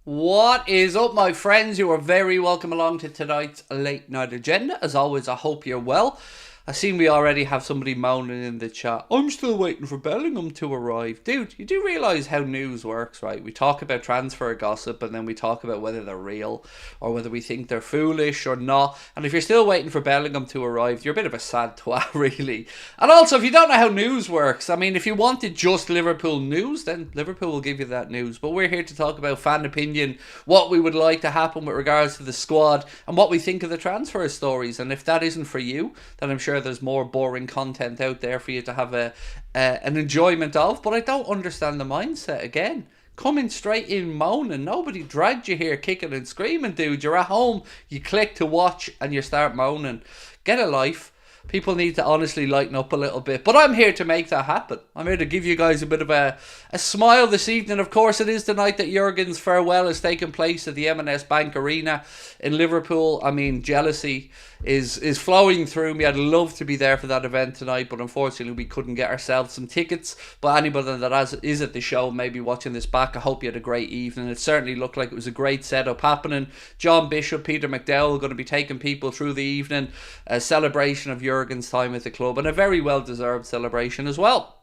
What is up, my friends? You are very welcome along to tonight's late night agenda. As always, I hope you're well. I seen we already have somebody moaning in the chat. I'm still waiting for Bellingham to arrive. Dude, you do realise how news works, right? We talk about transfer gossip and then we talk about whether they're real or whether we think they're foolish or not. And if you're still waiting for Bellingham to arrive, you're a bit of a sad twat, really. And also, if you don't know how news works, I mean, if you wanted just Liverpool news, then Liverpool will give you that news. But we're here to talk about fan opinion, what we would like to happen with regards to the squad, and what we think of the transfer stories. And if that isn't for you, then I'm sure there's more boring content out there for you to have an enjoyment of. But I don't understand the mindset again. Coming straight in moaning. Nobody dragged you here kicking and screaming, dude. You're at home, you click to watch and you start moaning. Get a life. People need to honestly lighten up a little bit. But I'm here to make that happen. I'm here to give you guys a bit of a smile this evening. Of course, it is the night that Jurgen's farewell is taking place at the M&S Bank Arena in Liverpool. I mean, jealousy is flowing through me. I'd love to be there for that event tonight, but unfortunately we couldn't get ourselves some tickets. But anybody that is at the show, maybe watching this back, I hope you had a great evening. It certainly looked like it was a great setup happening. John Bishop, Peter McDowell going to be taking people through the evening. A celebration of Jurgen's time at the club, and a very well deserved celebration as well.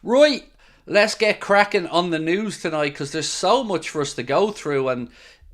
Right, let's get cracking on the news tonight, because there's so much for us to go through. And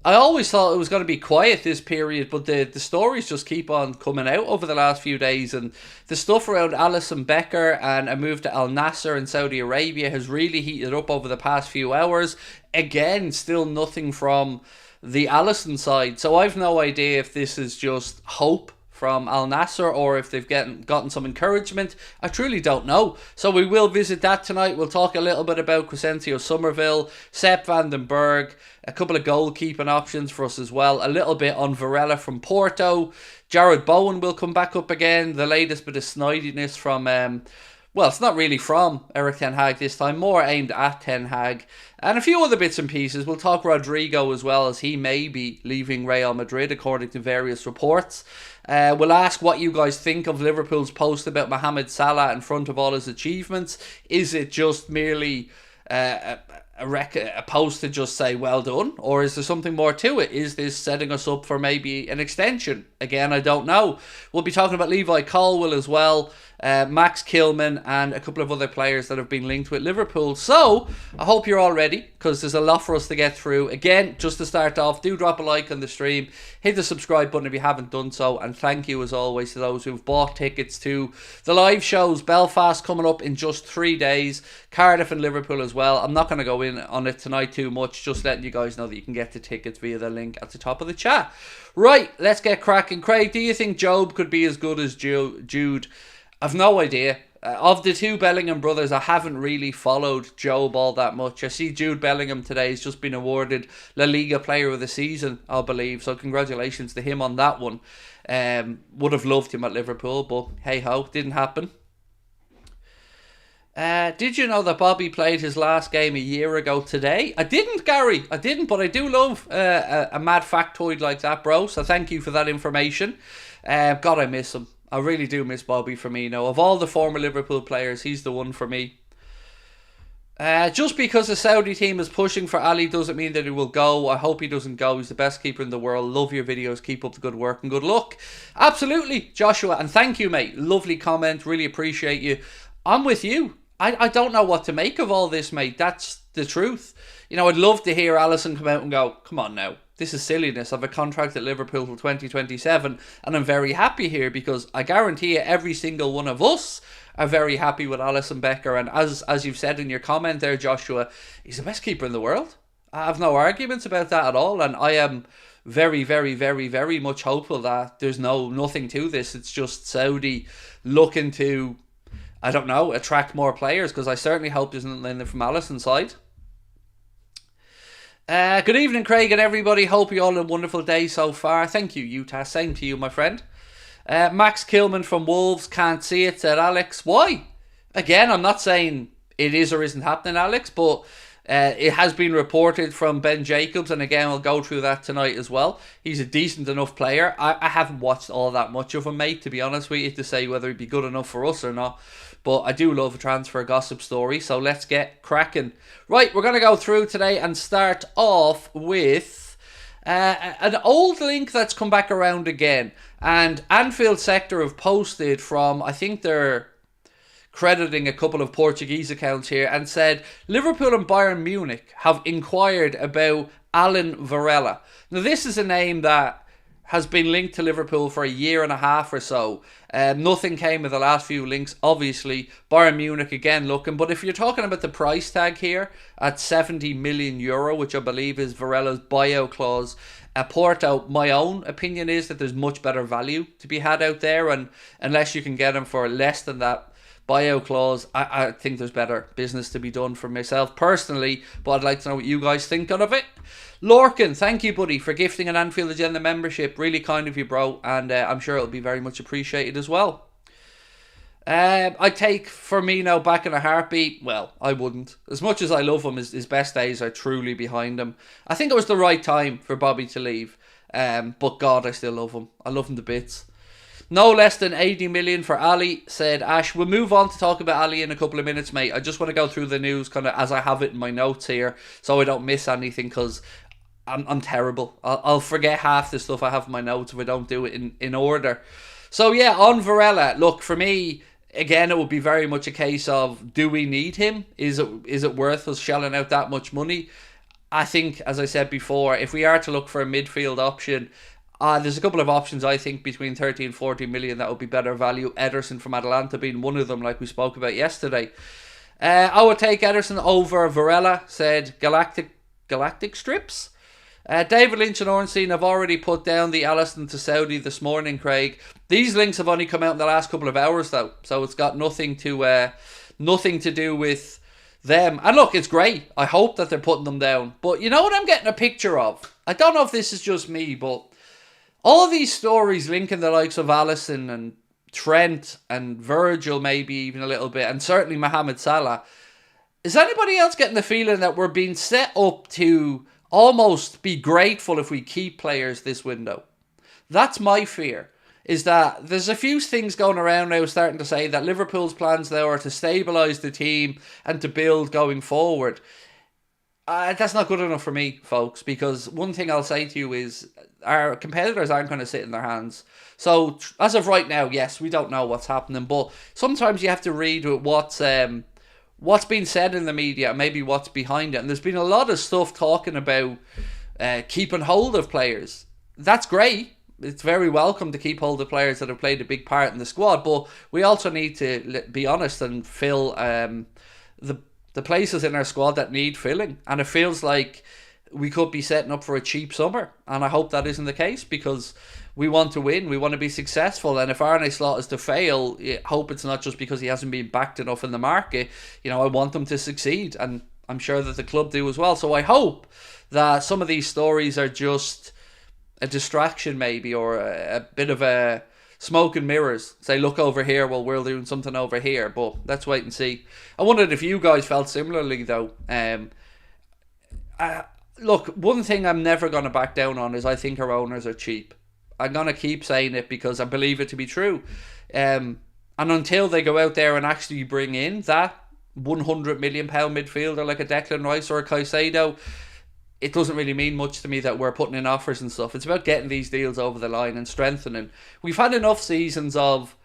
I always thought it was going to be quiet this period, but the stories just keep on coming out over the last few days. And the stuff around Alisson Becker and a move to Al-Nassr in Saudi Arabia has really heated up over the past few hours. Again, still nothing from the Allison side. So I've no idea if this is just hope from Al-Nassr or if they've gotten some encouragement. I truly don't know. So we will visit that tonight. We'll talk a little bit about Crescencio Somerville, Sepp van den Berg, a couple of goalkeeping options for us as well, a little bit on Varela from Porto. Jared Bowen will come back up again. The latest bit of snidiness from well, it's not really from Eric Ten Hag this time, more aimed at Ten Hag. And a few other bits and pieces. We'll talk Rodrygo as well, as he may be leaving Real Madrid, according to various reports. We'll ask what you guys think of Liverpool's post about Mohamed Salah in front of all his achievements. Is it just merely a post to just say well done, or is there something more to it? Is this setting us up for maybe an extension? Again, I don't know. We'll be talking about Levi Colwill as well, Max Kilman, and a couple of other players that have been linked with Liverpool. So I hope you're all ready, because there's a lot for us to get through. Again, just to start off, do drop a like on the stream, hit the subscribe button if you haven't done so, and thank you as always to those who've bought tickets to the live shows. Belfast coming up in just 3 days, Cardiff and Liverpool as well. I'm not going to go in on it tonight too much, just letting you guys know that you can get the tickets via the link at the top of the chat. Right, let's get cracking. Craig, do you think Job could be as good as Jude? I've no idea. Of the two Bellingham brothers, I haven't really followed Job all that much. I see Jude Bellingham today has just been awarded La Liga Player of the Season, I believe. So congratulations to him on that one. Would have loved him at Liverpool, but hey ho, didn't happen. Did you know that Bobby played his last game a year ago today? I didn't, Gary. I didn't, but I do love a mad factoid like that, bro. So thank you for that information. God, I miss him. I really do miss Bobby Firmino. Of all the former Liverpool players, he's the one for me. Just because the Saudi team is pushing for Ali doesn't mean that he will go. I hope he doesn't go. He's the best keeper in the world. Love your videos. Keep up the good work and good luck. Absolutely, Joshua. And thank you, mate. Lovely comment. Really appreciate you. I'm with you. I don't know what to make of all this, mate. That's the truth. You know, I'd love to hear Allison come out and go, come on now. This is silliness. I have a contract at Liverpool till 2027 and I'm very happy here, because I guarantee you every single one of us are very happy with Alisson Becker. And as you've said in your comment there, Joshua, he's the best keeper in the world. I have no arguments about that at all. And I am very, very, very, very much hopeful that there's nothing to this. It's just Saudi looking to, I don't know, attract more players, because I certainly hope there's nothing from Alisson's side. Good evening, Craig and everybody. Hope you all had a wonderful day so far. Thank you, Utah. Same to you, my friend. Max Kilman from Wolves, can't see it, said Alex. Why? Again, I'm not saying it is or isn't happening, Alex, but It has been reported from Ben Jacobs, and again, I'll go through that tonight as well. He's a decent enough player. I haven't watched all that much of him, mate, to be honest with you, to say whether he'd be good enough for us or not. But I do love a transfer gossip story, so let's get cracking. Right, we're going to go through today and start off with an old link that's come back around again. And Anfield Sector have posted from, I think they're crediting a couple of Portuguese accounts here, and said Liverpool and Bayern Munich have inquired about Alan Varela. Now, this is a name that has been linked to Liverpool for a year and a half or so. Nothing came of the last few links, obviously. Bayern Munich again looking, but if you're talking about the price tag here at €70 million, which I believe is Varela's buyout clause, Porto, my own opinion is that there's much better value to be had out there, and unless you can get him for less than that buyout clause, I think there's better business to be done for myself personally, but I'd like to know what you guys think of it. Lorcan, thank you, buddy, for gifting an Anfield Agenda membership. Really kind of you, bro, and I'm sure it'll be very much appreciated as well. I take Firmino back in a heartbeat. Well, I wouldn't. As much as I love him, his best days are truly behind him. I think it was the right time for Bobby to leave, but God, I still love him. I love him to bits. No less than 80 million for Ali, said Ash. We'll move on to talk about Ali in a couple of minutes, mate. I just want to go through the news kind of as I have it in my notes here, so I don't miss anything, because I'm terrible. I'll forget half the stuff I have in my notes if I don't do it in order. So yeah, on Varela, look, for me, again, it would be very much a case of, do we need him? Is it worth us shelling out that much money? I think, as I said before, if we are to look for a midfield option, there's a couple of options, I think, between 30 and 40 million that would be better value. Ederson from Atalanta being one of them, like we spoke about yesterday. I would take Ederson over Varela, said Galactic Strips. David Lynch and Ornstein have already put down the Allison to Saudi this morning, Craig. These links have only come out in the last couple of hours, though, so it's got nothing to do with them. And look, it's great. I hope that they're putting them down. But you know what I'm getting a picture of? I don't know if this is just me, but all these stories linking the likes of Allison and Trent and Virgil, maybe even a little bit, and certainly Mohamed Salah. Is anybody else getting the feeling that we're being set up to almost be grateful if we keep players this window? That's my fear, is that there's a few things going around now starting to say that Liverpool's plans now are to stabilise the team and to build going forward. That's not good enough for me, folks, because one thing I'll say to you is our competitors aren't going to sit in their hands. So as of right now, yes, we don't know what's happening, but sometimes you have to read what's been said in the media and maybe what's behind it. And there's been a lot of stuff talking about keeping hold of players. That's great. It's very welcome to keep hold of players that have played a big part in the squad, but we also need to be honest and fill the places in our squad that need filling. And it feels like we could be setting up for a cheap summer, and I hope that isn't the case, because we want to win, we want to be successful, and if Arne Slot is to fail, I hope it's not just because he hasn't been backed enough in the market. You know, I want them to succeed, and I'm sure that the club do as well. So I hope that some of these stories are just a distraction, maybe, or a bit of a smoke and mirrors. Say, look over here while we're doing something over here. But let's wait and see. I wondered if you guys felt similarly, though. Look, one thing I'm never going to back down on is I think our owners are cheap. I'm going to keep saying it because I believe it to be true. And until they go out there and actually bring in that £100 million midfielder like a Declan Rice or a Caicedo, it doesn't really mean much to me that we're putting in offers and stuff. It's about getting these deals over the line and strengthening. We've had enough seasons of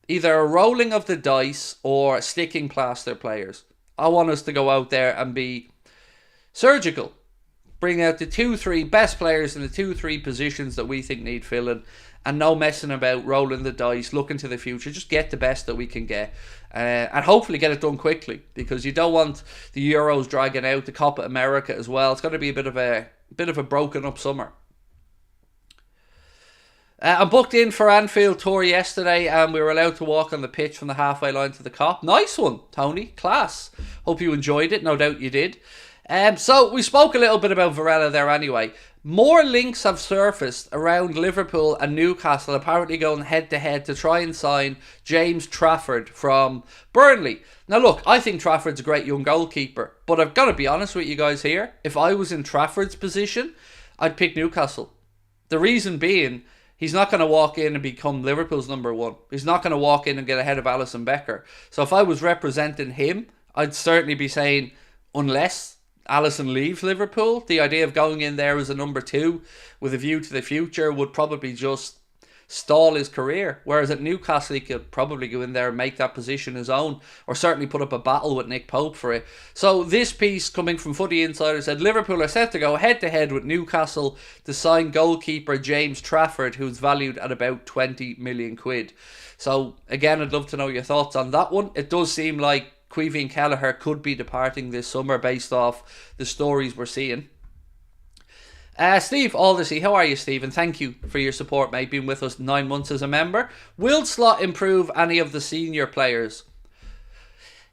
either a rolling of the dice or sticking plaster players. I want us to go out there and be surgical. Bring out the 2-3 best players in the 2-3 positions that we think need filling, and no messing about, rolling the dice, looking to the future. Just get the best that we can get, and hopefully get it done quickly, because you don't want the Euros dragging out, the Copa America as well. It's going to be a bit of a broken up summer. I booked in for Anfield tour yesterday, and we were allowed to walk on the pitch from the halfway line to the Kop. Nice one, Tony. Class. Hope you enjoyed it. No doubt you did. So we spoke a little bit about Varela there anyway. More links have surfaced around Liverpool and Newcastle apparently going head to head to try and sign James Trafford from Burnley. Now look, I think Trafford's a great young goalkeeper, but I've got to be honest with you guys here. If I was in Trafford's position, I'd pick Newcastle. The reason being, he's not going to walk in and become Liverpool's number one. He's not going to walk in and get ahead of Alisson Becker. So if I was representing him, I'd certainly be saying, unless Allison leaves Liverpool, the idea of going in there as a number 2 with a view to the future would probably just stall his career. Whereas at Newcastle, he could probably go in there and make that position his own, or certainly put up a battle with Nick Pope for it. So this piece coming from Footy Insider said Liverpool are set to go head to head with Newcastle to sign goalkeeper James Trafford, who's valued at about 20 million quid. So again, I'd love to know your thoughts on that one. It does seem like Caoimhín Kelleher could be departing this summer based off the stories we're seeing. Steve Aldesy, how are you, Steve? And thank you for your support, mate. Been with us 9 months as a member. Will Slot improve any of the senior players?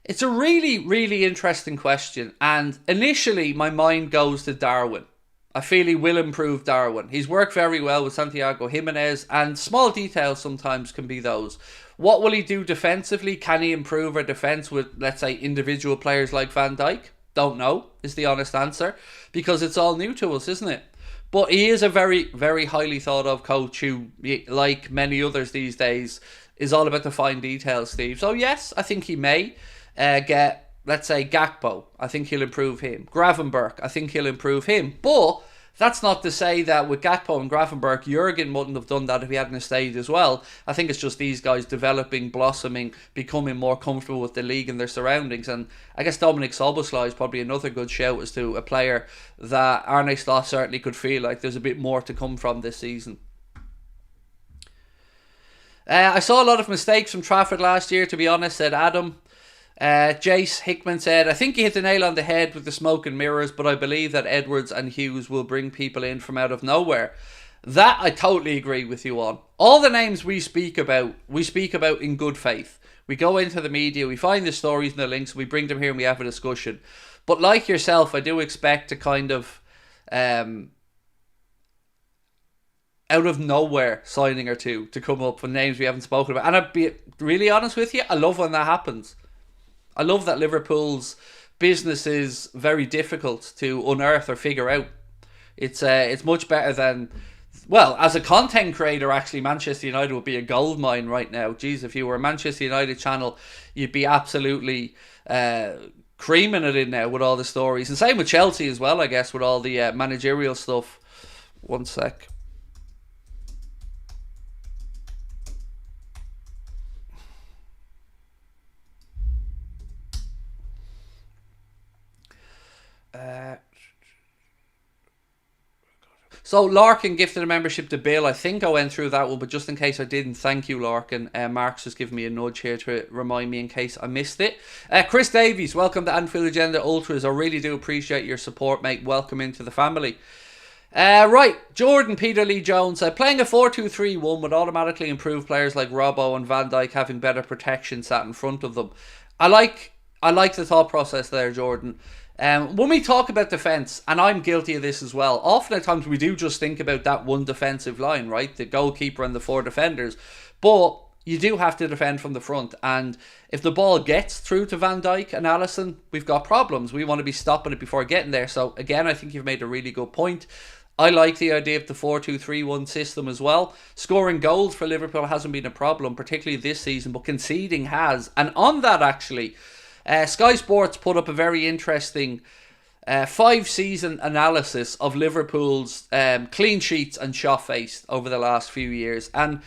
It's a really, really interesting question. And initially, my mind goes to Darwin. I feel he will improve Darwin. He's worked very well with Santiago Jimenez, and small details sometimes can be those. What will he do defensively? Can he improve our defence with, let's say, individual players like Van Dijk? Don't know, is the honest answer, because it's all new to us, isn't it? But he is a very, very highly thought of coach who, like many others these days, is all about the fine details, Steve. So yes, I think he may get, let's say, Gakpo. I think he'll improve him. Gravenberch, I think he'll improve him. But that's not to say that with Gakpo and Gravenberch, Jurgen wouldn't have done that if he hadn't stayed as well. I think it's just these guys developing, blossoming, becoming more comfortable with the league and their surroundings. And I guess Dominic Szoboszlai is probably another good shout as to a player that Arne Slot certainly could feel like there's a bit more to come from this season. I saw a lot of mistakes from Trafford last year, to be honest, said Adam. Jace Hickman said, I think he hit the nail on the head with the smoke and mirrors, but I believe that Edwards and Hughes will bring people in from out of nowhere. That I totally agree with you on. All the names we speak about in good faith. We go into the media, we find the stories and the links, we bring them here and we have a discussion. But like yourself, I do expect a kind of out of nowhere signing or two to come up with names we haven't spoken about. And I'd be really honest with you, I love when that happens. I love that Liverpool's business is very difficult to unearth or figure out. It's much better than, well, as a content creator, actually, Manchester United would be a goldmine right now. Jeez, if you were a Manchester United channel, you'd be absolutely creaming it in now with all the stories. And same with Chelsea as well, I guess, with all the managerial stuff. One sec. So Larkin gifted a membership to Bill. I think I went through that one, but just in case I didn't, thank you, Larkin. Mark's just giving me a nudge here to remind me in case I missed it. Chris Davies, welcome to Anfield Agenda Ultras. I really do appreciate your support, mate. Welcome into the family. Right, Jordan Peter Lee Jones said, playing a 4-2-3-1 would automatically improve players like Robbo and Van Dijk having better protection sat in front of them. I like the thought process there, Jordan. When we talk about defence, and I'm guilty of this as well, often at times we do just think about that one defensive line, right? The goalkeeper and the 4 defenders. But you do have to defend from the front. And if the ball gets through to Van Dijk and Allison, we've got problems. We want to be stopping it before getting there. So again, I think you've made a really good point. I like the idea of the 4-2-3-1 system as well. Scoring goals for Liverpool hasn't been a problem, particularly this season, but conceding has. And on that, actually, Sky Sports put up a very interesting 5-season analysis of Liverpool's clean sheets and shot faced over the last few years. And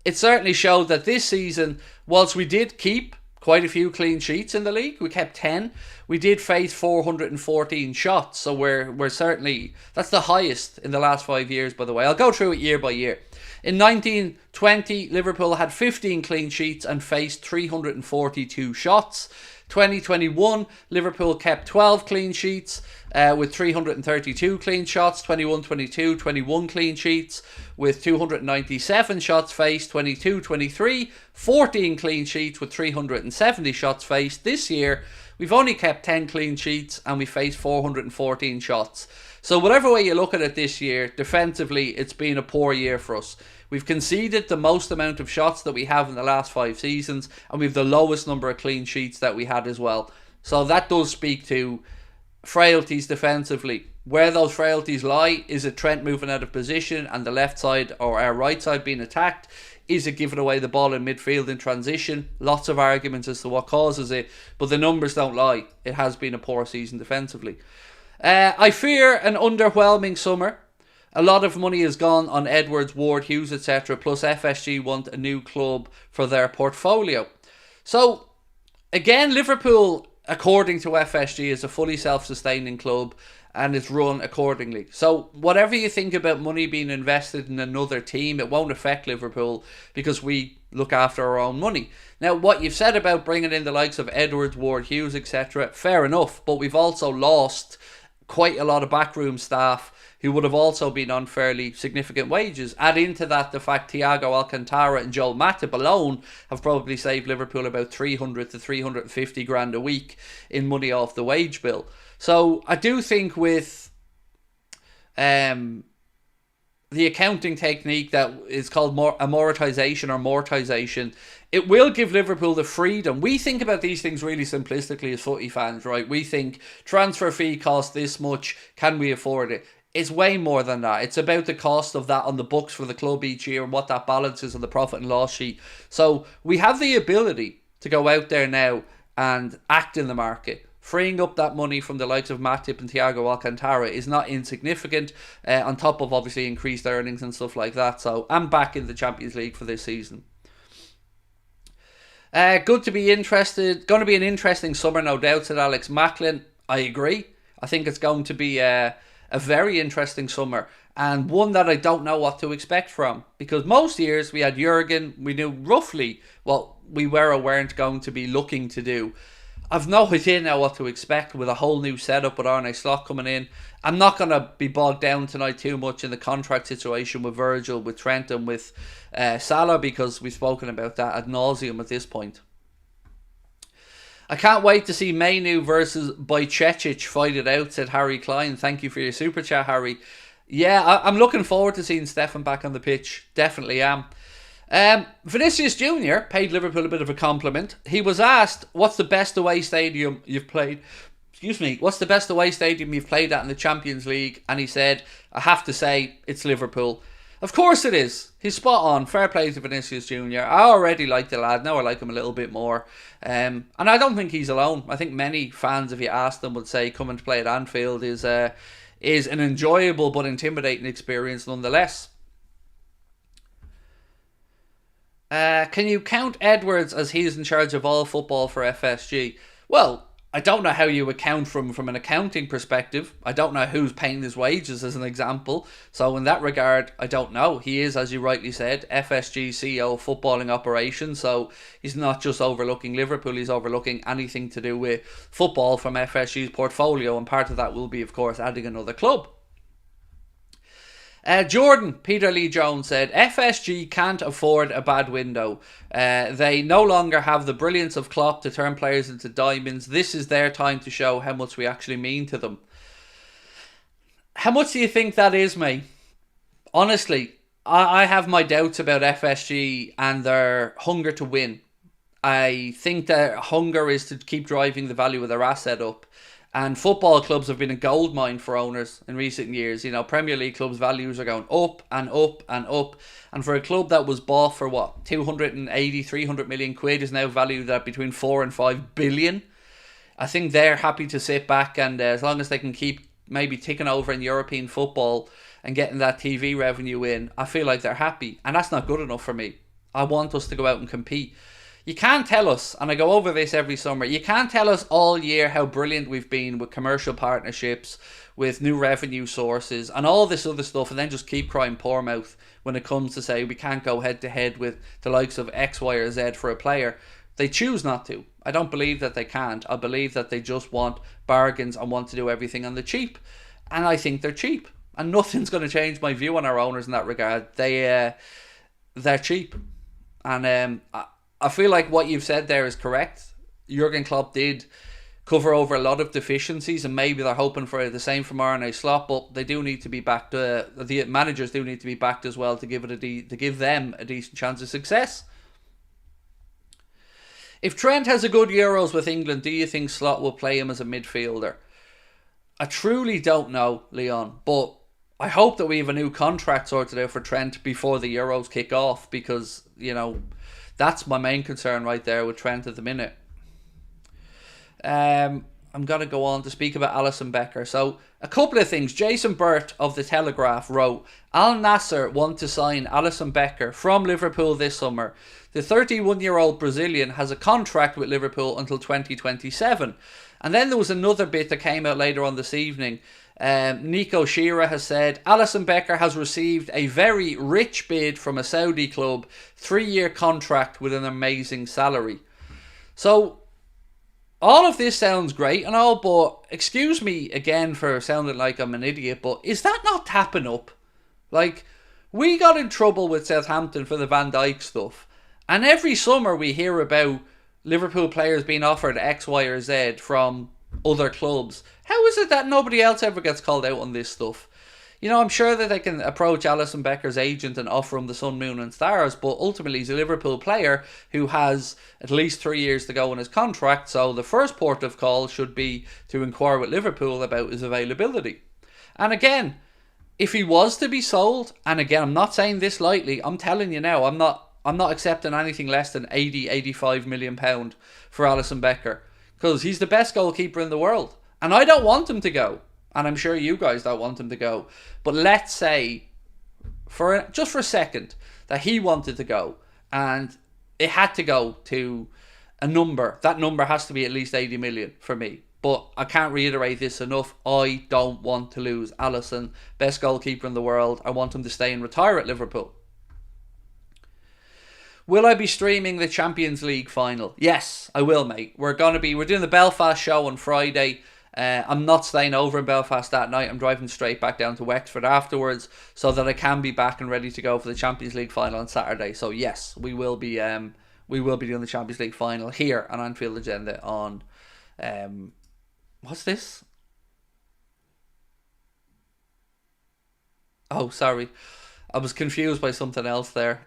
it certainly showed that this season, whilst we did keep quite a few clean sheets in the league, we kept 10, we did face 414 shots. So we're certainly, that's the highest in the last 5 years, by the way. I'll go through it year by year. In 1920, Liverpool had 15 clean sheets and faced 342 shots. 2021, Liverpool kept 12 clean sheets with 332 clean shots. 21-22, 21 clean sheets with 297 shots faced. 22-23, 14 clean sheets with 370 shots faced. This year, we've only kept 10 clean sheets and we faced 414 shots. So whatever way you look at it this year, defensively, it's been a poor year for us. We've conceded the most amount of shots that we have in the last 5 seasons, and we've the lowest number of clean sheets that we had as well. So that does speak to frailties defensively. Where those frailties lie, is it Trent moving out of position and the left side or our right side being attacked? Is it giving away the ball in midfield in transition? Lots of arguments as to what causes it, but the numbers don't lie. It has been a poor season defensively. I fear an underwhelming summer. A lot of money has gone on Edwards, Ward, Hughes, etc. Plus FSG want a new club for their portfolio. So, again, Liverpool, according to FSG, is a fully self-sustaining club and it's run accordingly. So, whatever you think about money being invested in another team, it won't affect Liverpool because we look after our own money. Now, what you've said about bringing in the likes of Edwards, Ward, Hughes, etc., fair enough, but we've also lost quite a lot of backroom staff who would have also been on fairly significant wages. Add into that the fact Thiago Alcantara and Joel Matip alone have probably saved Liverpool about 300 to 350 grand a week in money off the wage bill. So I do think with the accounting technique that is called amortization or mortization, it will give Liverpool the freedom. We think about these things really simplistically as footy fans, right? We think transfer fee costs this much, can we afford it? It's way more than that. It's about the cost of that on the books for the club each year and what that balance is on the profit and loss sheet. So we have the ability to go out there now and act in the market. Freeing up that money from the likes of Matip and Thiago Alcantara is not insignificant, on top of obviously increased earnings and stuff like that. So I'm back in the Champions League for this season. Good to be interested. Going to be an interesting summer, no doubt, said Alex Macklin. I agree. I think it's going to be a very interesting summer, and one that I don't know what to expect from, because most years we had Jurgen, we knew roughly what we were or weren't going to be looking to do. I've no idea now what to expect with a whole new setup with Arne Slot coming in. I'm not going to be bogged down tonight too much in the contract situation with Virgil, with Trent and with Salah, because we've spoken about that ad nauseum at this point. I can't wait to see Mainu versus Bajcetic fight it out, said Harry Klein. Thank you for your super chat, Harry. Yeah, I'm looking forward to seeing Stefan back on the pitch. Definitely am. Vinicius Jr. paid Liverpool a bit of a compliment. He was asked, what's the best away stadium you've played? What's the best away stadium you've played at in the Champions League? And he said, I have to say, it's Liverpool. Of course it is. He's spot on. Fair play to Vinicius Jr. I already like the lad. Now I like him a little bit more. And I don't think he's alone. I think many fans, if you ask them, would say coming to play at Anfield is an enjoyable but intimidating experience nonetheless. Can you count Edwards as he's in charge of all football for FSG? Well, I don't know how you account from an accounting perspective. I don't know who's paying his wages as an example. So in that regard, I don't know. He is, as you rightly said, FSG CEO of footballing operations. So he's not just overlooking Liverpool, he's overlooking anything to do with football from FSG's portfolio. And part of that will be, of course, adding another club. Jordan, Peter Lee Jones said, FSG can't afford a bad window. They no longer have the brilliance of Klopp to turn players into diamonds. This is their time to show how much we actually mean to them. How much do you think that is, mate? Honestly, I have my doubts about FSG and their hunger to win. I think their hunger is to keep driving the value of their asset up. And football clubs have been a goldmine for owners in recent years. You know, Premier League clubs' values are going up and up and up. And for a club that was bought for, 280, 300 million quid is now valued at between 4 and 5 billion. I think they're happy to sit back and as long as they can keep maybe ticking over in European football and getting that TV revenue in, I feel like they're happy. And that's not good enough for me. I want us to go out and compete. You can't tell us, and I go over this every summer, you can't tell us all year how brilliant we've been with commercial partnerships, with new revenue sources, and all this other stuff, and then just keep crying poor mouth when it comes to say we can't go head to head with the likes of X, Y, or Z for a player. They choose not to. I don't believe that they can't. I believe that they just want bargains and want to do everything on the cheap. And I think they're cheap. And nothing's going to change my view on our owners in that regard. They're cheap. And I feel like what you've said there is correct. Jurgen Klopp did cover over a lot of deficiencies, and maybe they're hoping for the same from Arne Slot, but they do need to be backed. The managers do need to be backed as well to give them a decent chance of success. If Trent has a good Euros with England, do you think Slot will play him as a midfielder? I truly don't know, Leon, but I hope that we have a new contract sorted out for Trent before the Euros kick off, because, you know, that's my main concern right there with Trent at the minute. I'm going to go on to speak about Alisson Becker. So, a couple of things. Jason Burt of The Telegraph wrote, Al-Nassr want to sign Alisson Becker from Liverpool this summer. The 31-year-old Brazilian has a contract with Liverpool until 2027. And then there was another bit that came out later on this evening. Nico Shearer has said, Alisson Becker has received a very rich bid from a Saudi club, 3-year contract with an amazing salary. So, all of this sounds great and all, but excuse me again for sounding like I'm an idiot, but is that not tapping up? Like, we got in trouble with Southampton for the Van Dijk stuff, and every summer we hear about Liverpool players being offered X, Y or Z from other clubs. How is it that nobody else ever gets called out on this stuff? You know, I'm sure that they can approach Alisson Becker's agent and offer him the sun, moon and stars, but ultimately he's a Liverpool player who has at least 3 years to go in his contract, so the first port of call should be to inquire with Liverpool about his availability. And again, if he was to be sold, and again, I'm not saying this lightly, I'm telling you now, I'm not accepting anything less than 85 million pound for Alisson Becker, because he's the best goalkeeper in the world, and I don't want him to go. And I'm sure you guys don't want him to go. But let's say, just for a second, that he wanted to go. And it had to go to a number. That number has to be at least 80 million for me. But I can't reiterate this enough. I don't want to lose Allison, best goalkeeper in the world. I want him to stay and retire at Liverpool. Will I be streaming the Champions League final? Yes, I will, mate. We're doing the Belfast show on Friday. I'm not staying over in Belfast that night. I'm driving straight back down to Wexford afterwards, so that I can be back and ready to go for the Champions League final on Saturday. So yes, we will be doing the Champions League final here on Anfield Agenda on what's this? Oh, sorry, I was confused by something else there.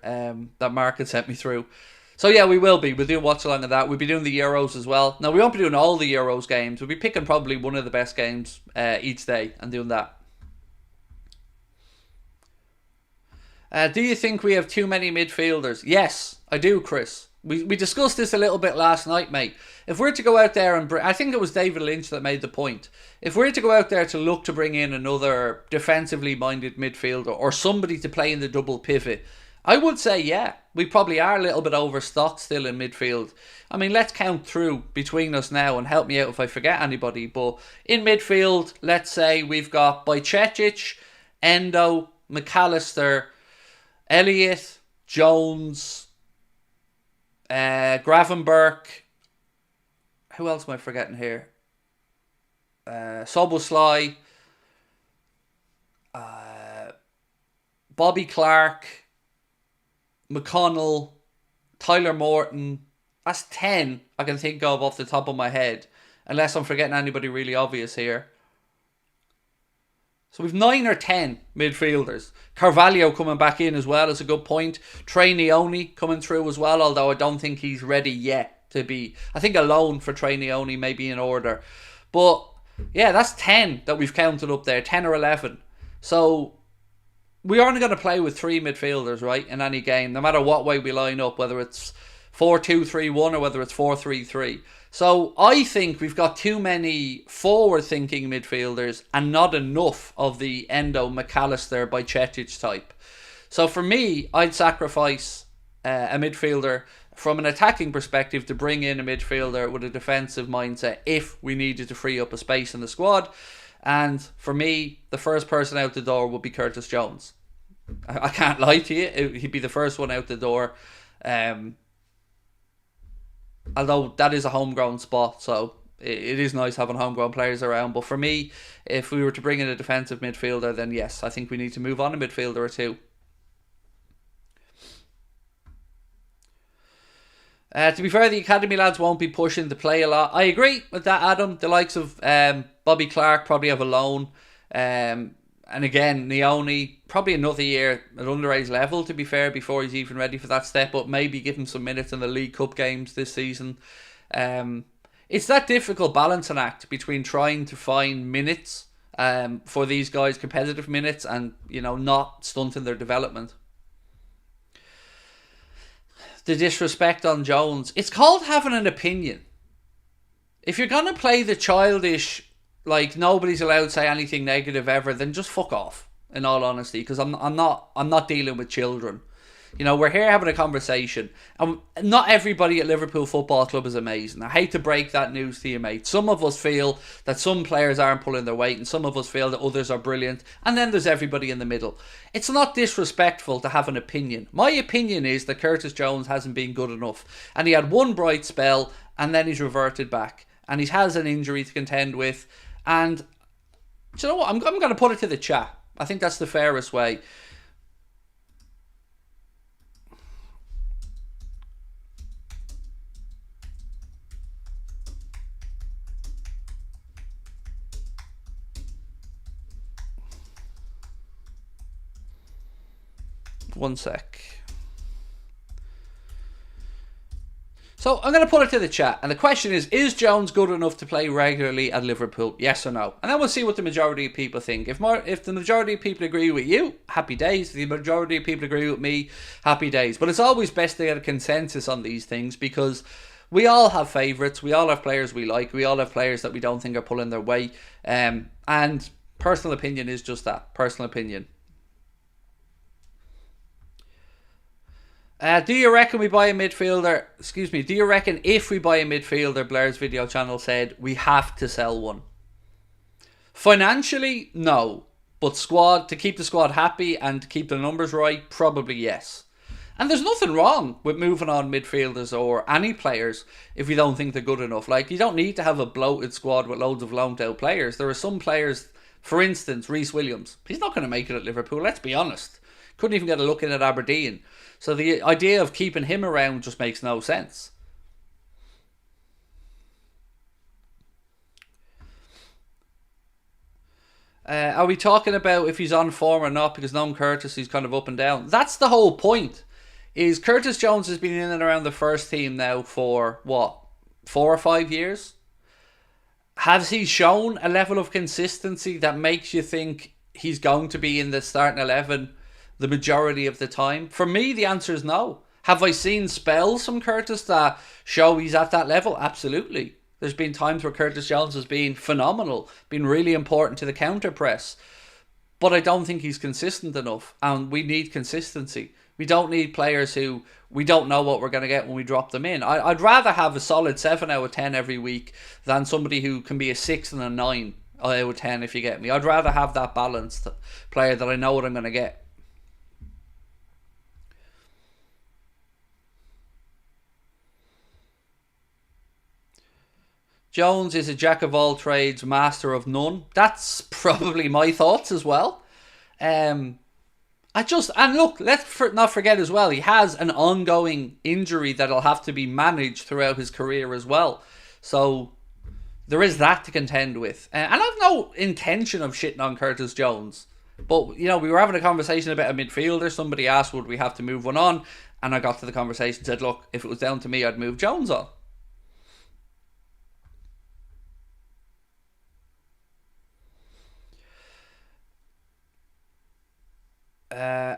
That Mark had sent me through. So yeah, we will be. We'll do a watch along of that. We'll be doing the Euros as well. Now, we won't be doing all the Euros games. We'll be picking probably one of the best games each day and doing that. Do you think we have too many midfielders? Yes, I do, Chris. We discussed this a little bit last night, mate. If we're to go out there and I think it was David Lynch that made the point. If we're to go out there to look to bring in another defensively minded midfielder or somebody to play in the double pivot, I would say, yeah, we probably are a little bit overstocked still in midfield. I mean, let's count through between us now and help me out if I forget anybody. But in midfield, let's say we've got Bajcetic, Endo, McAllister, Elliott, Jones, Gravenberch. Who else am I forgetting here? Szoboszlai, Bobby Clark, McConnell, Tyler Morton. That's 10 I can think of off the top of my head, unless I'm forgetting anybody really obvious here. So we've 9 or 10 midfielders. Carvalho coming back in as well is a good point. Trey Neone coming through as well, although I don't think he's ready yet to be. I think a loan for Trey Neone may be in order. But yeah, that's 10 that we've counted up there, 10 or 11. So we are only going to play with 3 midfielders, right, in any game, no matter what way we line up, whether it's 4-2-3-1 or whether it's 4-3-3. So I think we've got too many forward-thinking midfielders and not enough of the Endo, McAllister, Bajcetic type. So for me, I'd sacrifice a midfielder from an attacking perspective to bring in a midfielder with a defensive mindset if we needed to free up a space in the squad. And for me, the first person out the door would be Curtis Jones. I can't lie to you. He'd be the first one out the door. Although that is a homegrown spot, so it is nice having homegrown players around. But for me, if we were to bring in a defensive midfielder, then yes, I think we need to move on a midfielder or two. To be fair, the academy lads won't be pushing to play a lot. I agree with that, Adam. The likes of Bobby Clark probably have a loan. And again, Neone, probably another year at underage level, to be fair, before he's even ready for that step up. Maybe give him some minutes in the League Cup games this season. It's that difficult balancing act between trying to find minutes for these guys, competitive minutes, and, you know, not stunting their development. The disrespect on Jones. It's called having an opinion. If you're going to play the childish, like, nobody's allowed to say anything negative ever, then just fuck off, in all honesty, because I'm not dealing with children. You know, we're here having a conversation, and not everybody at Liverpool Football Club is amazing. I hate to break that news to you, mate. Some of us feel that some players aren't pulling their weight, and some of us feel that others are brilliant, and then there's everybody in the middle. It's not disrespectful to have an opinion. My opinion is that Curtis Jones hasn't been good enough, and he had one bright spell, and then he's reverted back, and he has an injury to contend with, and do you know what? I'm going to put it to the chat. I think that's the fairest way. One sec. So I'm going to put it to the chat, and the question is Jones good enough to play regularly at Liverpool? Yes or no? And then we'll see what the majority of people think. If the majority of people agree with you, happy days. If the majority of people agree with me, happy days. But it's always best to get a consensus on these things, because we all have favourites. We all have players we like. We all have players that we don't think are pulling their weight. And personal opinion is just that, personal opinion. Do you reckon we buy a midfielder? Excuse me. Do you reckon if we buy a midfielder, Blair's video channel said, we have to sell one? Financially, no. But to keep the squad happy and to keep the numbers right, probably yes. And there's nothing wrong with moving on midfielders or any players if we don't think they're good enough. Like, you don't need to have a bloated squad with loads of loaned out players. There are some players, for instance, Reece Williams. He's not going to make it at Liverpool, let's be honest. Couldn't even get a look in at Aberdeen. So the idea of keeping him around just makes no sense. Are we talking about if he's on form or not? Because known Curtis, he's kind of up and down. That's the whole point. Is Curtis Jones has been in and around the first team now for, what, 4 or 5 years? Has he shown a level of consistency that makes you think he's going to be in the starting 11 the majority of the time? For me, the answer is no. Have I seen spells from Curtis that show he's at that level? Absolutely. There's been times where Curtis Jones has been phenomenal, been really important to the counter press. But I don't think he's consistent enough, and we need consistency. We don't need players who we don't know what we're going to get when we drop them in. I'd rather have a solid 7 out of 10 every week than somebody who can be a 6 and a 9 out of 10, if you get me. I'd rather have that balanced player that I know what I'm going to get. Jones is a jack of all trades, master of none. That's probably my thoughts as well. And look, let's not forget as well, he has an ongoing injury that'll have to be managed throughout his career as well. So there is that to contend with. And I've no intention of shitting on Curtis Jones. But, you know, we were having a conversation about a midfielder. Somebody asked, would we have to move one on? And I got to the conversation and said, look, if it was down to me, I'd move Jones on.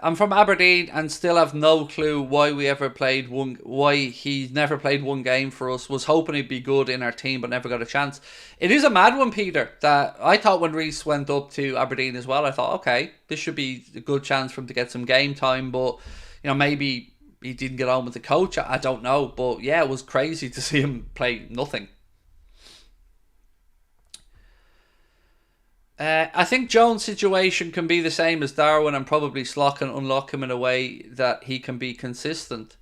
I'm from Aberdeen and still have no clue why he never played one game for us. Was hoping he'd be good in our team but never got a chance. It is a mad one, Peter, that I thought when Reece went up to Aberdeen as well, I thought, okay, this should be a good chance for him to get some game time, but, you know, maybe he didn't get on with the coach, I don't know, but yeah, it was crazy to see him play nothing. I think Jones' situation can be the same as Darwin, and probably Slock can unlock him in a way that he can be consistent.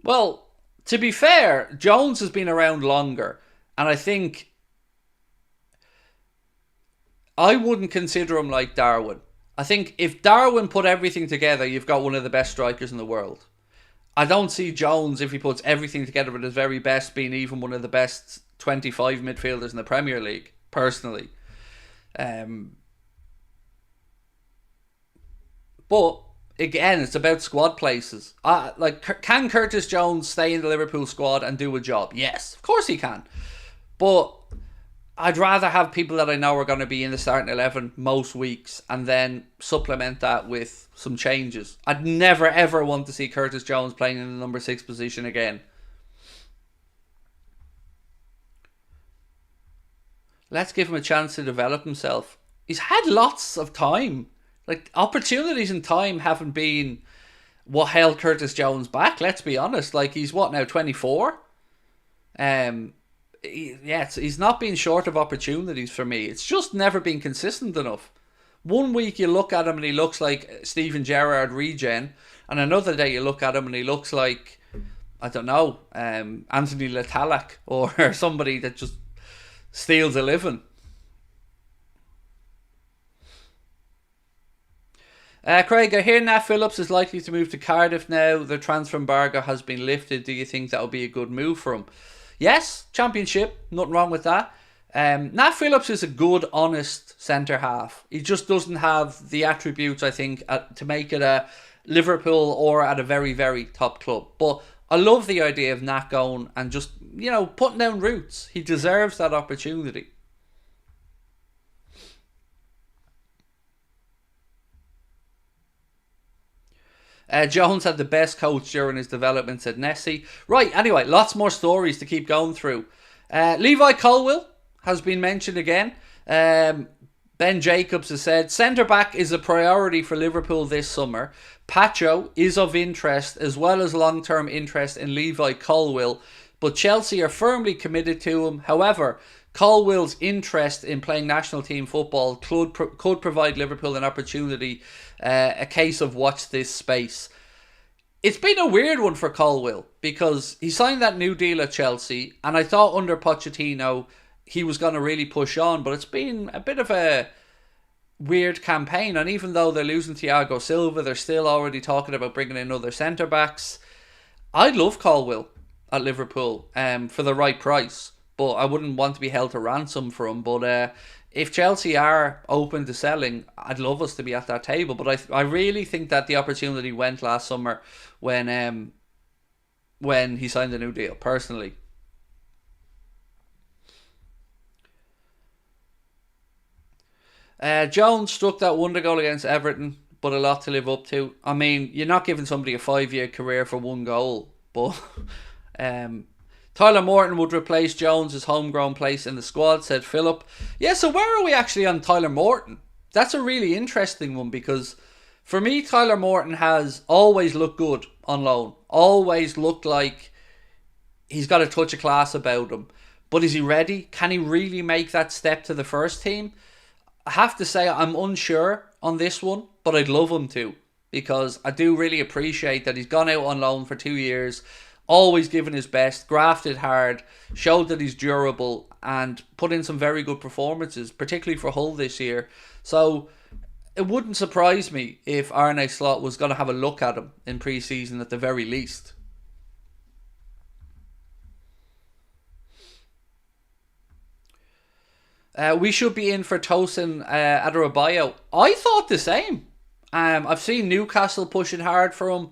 Well, to be fair, Jones has been around longer, and I think I wouldn't consider him like Darwin. I think if Darwin put everything together, you've got one of the best strikers in the world. I don't see Jones, if he puts everything together at his very best, being even one of the best 25 midfielders in the Premier League, personally. But again, it's about squad places. Can Curtis Jones stay in the Liverpool squad and do a job? Yes, of course he can. But I'd rather have people that I know are going to be in the starting 11 most weeks and then supplement that with some changes. I'd never ever want to see Curtis Jones playing in the number 6 position again. Let's give him a chance to develop himself. He's had lots of time. Like, opportunities and time haven't been what held Curtis Jones back, let's be honest. Like, he's what now, 24? He's not been short of opportunities for me. It's just never been consistent enough. One week you look at him and he looks like Steven Gerrard regen, and another day you look at him and he looks like, I don't know, Anthony Letalak or somebody that just steals a living. Craig, I hear Nat Phillips is likely to move to Cardiff now. The transfer embargo has been lifted. Do you think that will be a good move for him? Yes, Championship, nothing wrong with that. Nat Phillips is a good, honest centre half. He just doesn't have the attributes, I think, to make it a Liverpool or at a very, very top club. But I love the idea of Nat going and just, putting down roots. He deserves that opportunity. Jones had the best coach during his development, said Nessie. Right, anyway, lots more stories to keep going through. Levi Colwill has been mentioned again. Ben Jacobs has said, centre-back is a priority for Liverpool this summer. Pacho is of interest, as well as long-term interest in Levi Colwill, but Chelsea are firmly committed to him. However, Colwill's interest in playing national team football could provide Liverpool an opportunity, a case of watch this space. It's been a weird one for Colwill because he signed that new deal at Chelsea, and I thought under Pochettino he was going to really push on, but it's been a bit of a weird campaign, and even though they're losing Thiago Silva, they're still already talking about bringing in other centre-backs. I'd love Colwill at Liverpool for the right price, but I wouldn't want to be held to ransom for him. But if Chelsea are open to selling, I'd love us to be at that table. But I really think that the opportunity went last summer when he signed the new deal, personally. Jones struck that wonder goal against Everton, but a lot to live up to. I mean, you're not giving somebody a 5-year career for one goal, but Tyler Morton would replace Jones' homegrown place in the squad, said Philip. Yeah, so where are we actually on Tyler Morton? That's a really interesting one, because for me, Tyler Morton has always looked good on loan. Always looked like he's got a touch of class about him. But is he ready? Can he really make that step to the first team? I have to say I'm unsure on this one, but I'd love him to, because I do really appreciate that he's gone out on loan for 2 years, always given his best, grafted hard, showed that he's durable, and put in some very good performances, particularly for Hull this year. So it wouldn't surprise me if Arne Slot was going to have a look at him in pre-season at the very least. We should be in for Tosin Adarabioyo. I thought the same. I've seen Newcastle pushing hard for him,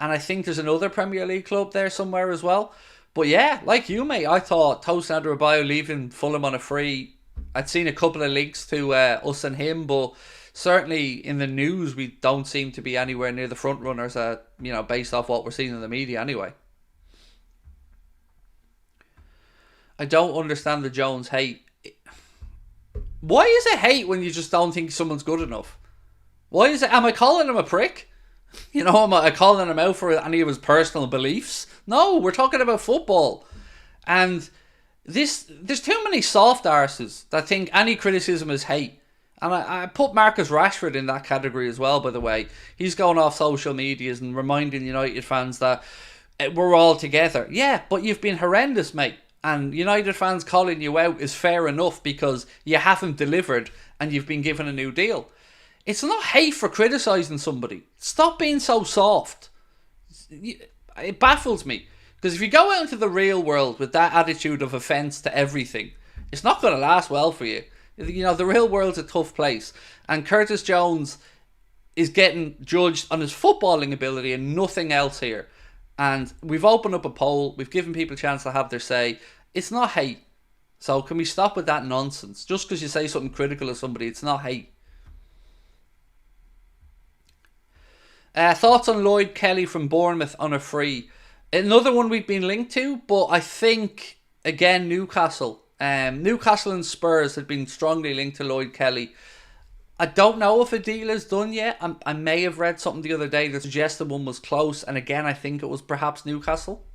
and I think there's another Premier League club there somewhere as well. But yeah, like you, mate, I thought Tosin Adarabioyo leaving Fulham on a free. I'd seen a couple of links to us and him, but certainly in the news we don't seem to be anywhere near the front runners, based off what we're seeing in the media anyway. I don't understand the Jones hate. Why is it hate when you just don't think someone's good enough? Why is it? Am I calling him a prick? Am I calling him out for any of his personal beliefs? No, we're talking about football. And there's too many soft arses that think any criticism is hate. And I put Marcus Rashford in that category as well, by the way. He's going off social medias and reminding United fans that we're all together. Yeah, but you've been horrendous, mate. And United fans calling you out is fair enough because you haven't delivered and you've been given a new deal. It's not hate for criticising somebody. Stop being so soft. It baffles me. Because if you go out into the real world with that attitude of offence to everything, it's not going to last well for you. You know, the real world's a tough place. And Curtis Jones is getting judged on his footballing ability and nothing else here. And we've opened up a poll. We've given people a chance to have their say. It's not hate. So can we stop with that nonsense? Just because you say something critical of somebody, it's not hate. Thoughts on Lloyd Kelly from Bournemouth on a free. Another one we've been linked to, but I think, again, Newcastle. Newcastle and Spurs had been strongly linked to Lloyd Kelly. I don't know if a deal is done yet. I may have read something the other day that suggested one was close, and again, I think it was perhaps Newcastle.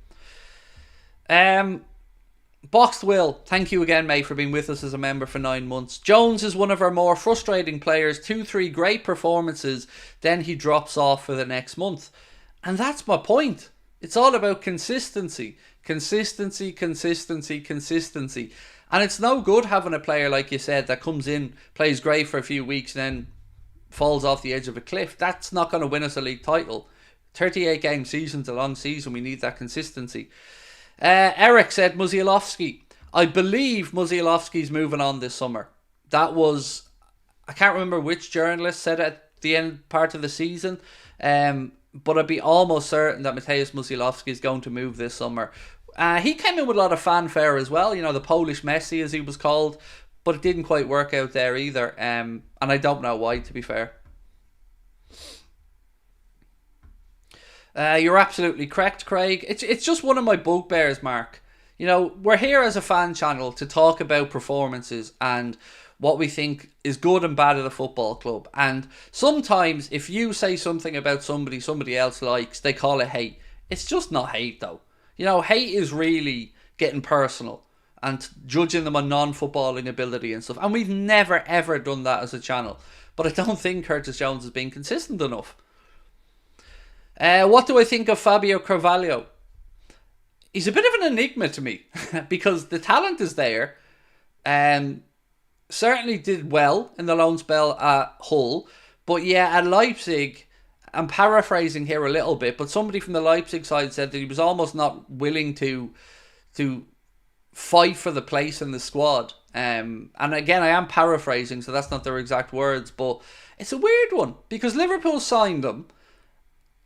Boxed Will, thank you again, mate, for being with us as a member for 9 months. Jones is one of our more frustrating players. 2-3 great performances, then he drops off for the next month. And that's my point. It's all about consistency. Consistency, consistency, consistency. And it's no good having a player, like you said, that comes in, plays great for a few weeks, and then falls off the edge of a cliff. That's not going to win us a league title. 38 game season's a long season. We need that consistency. Eric said Musialowski. I believe Musialowski's moving on this summer. That was, I can't remember which journalist said it at the end part of the season, but I'd be almost certain that Mateusz Musialowski is going to move this summer. He came in with a lot of fanfare as well, you know, the Polish Messi as he was called, but it didn't quite work out there either, and I don't know why, to be fair. You're absolutely correct, Craig. It's just one of my bugbears, Mark. You know, we're here as a fan channel to talk about performances and what we think is good and bad at a football club. And sometimes if you say something about somebody else likes, they call it hate. It's just not hate, though. You know, hate is really getting personal and judging them on non-footballing ability and stuff. And we've never, ever done that as a channel. But I don't think Curtis Jones has been consistent enough. What do I think of Fabio Carvalho? He's a bit of an enigma to me because the talent is there. Certainly did well in the loan spell at Hull. But yeah, at Leipzig, I'm paraphrasing here a little bit, but somebody from the Leipzig side said that he was almost not willing to fight for the place in the squad. And again, I am paraphrasing, so that's not their exact words, but it's a weird one because Liverpool signed him.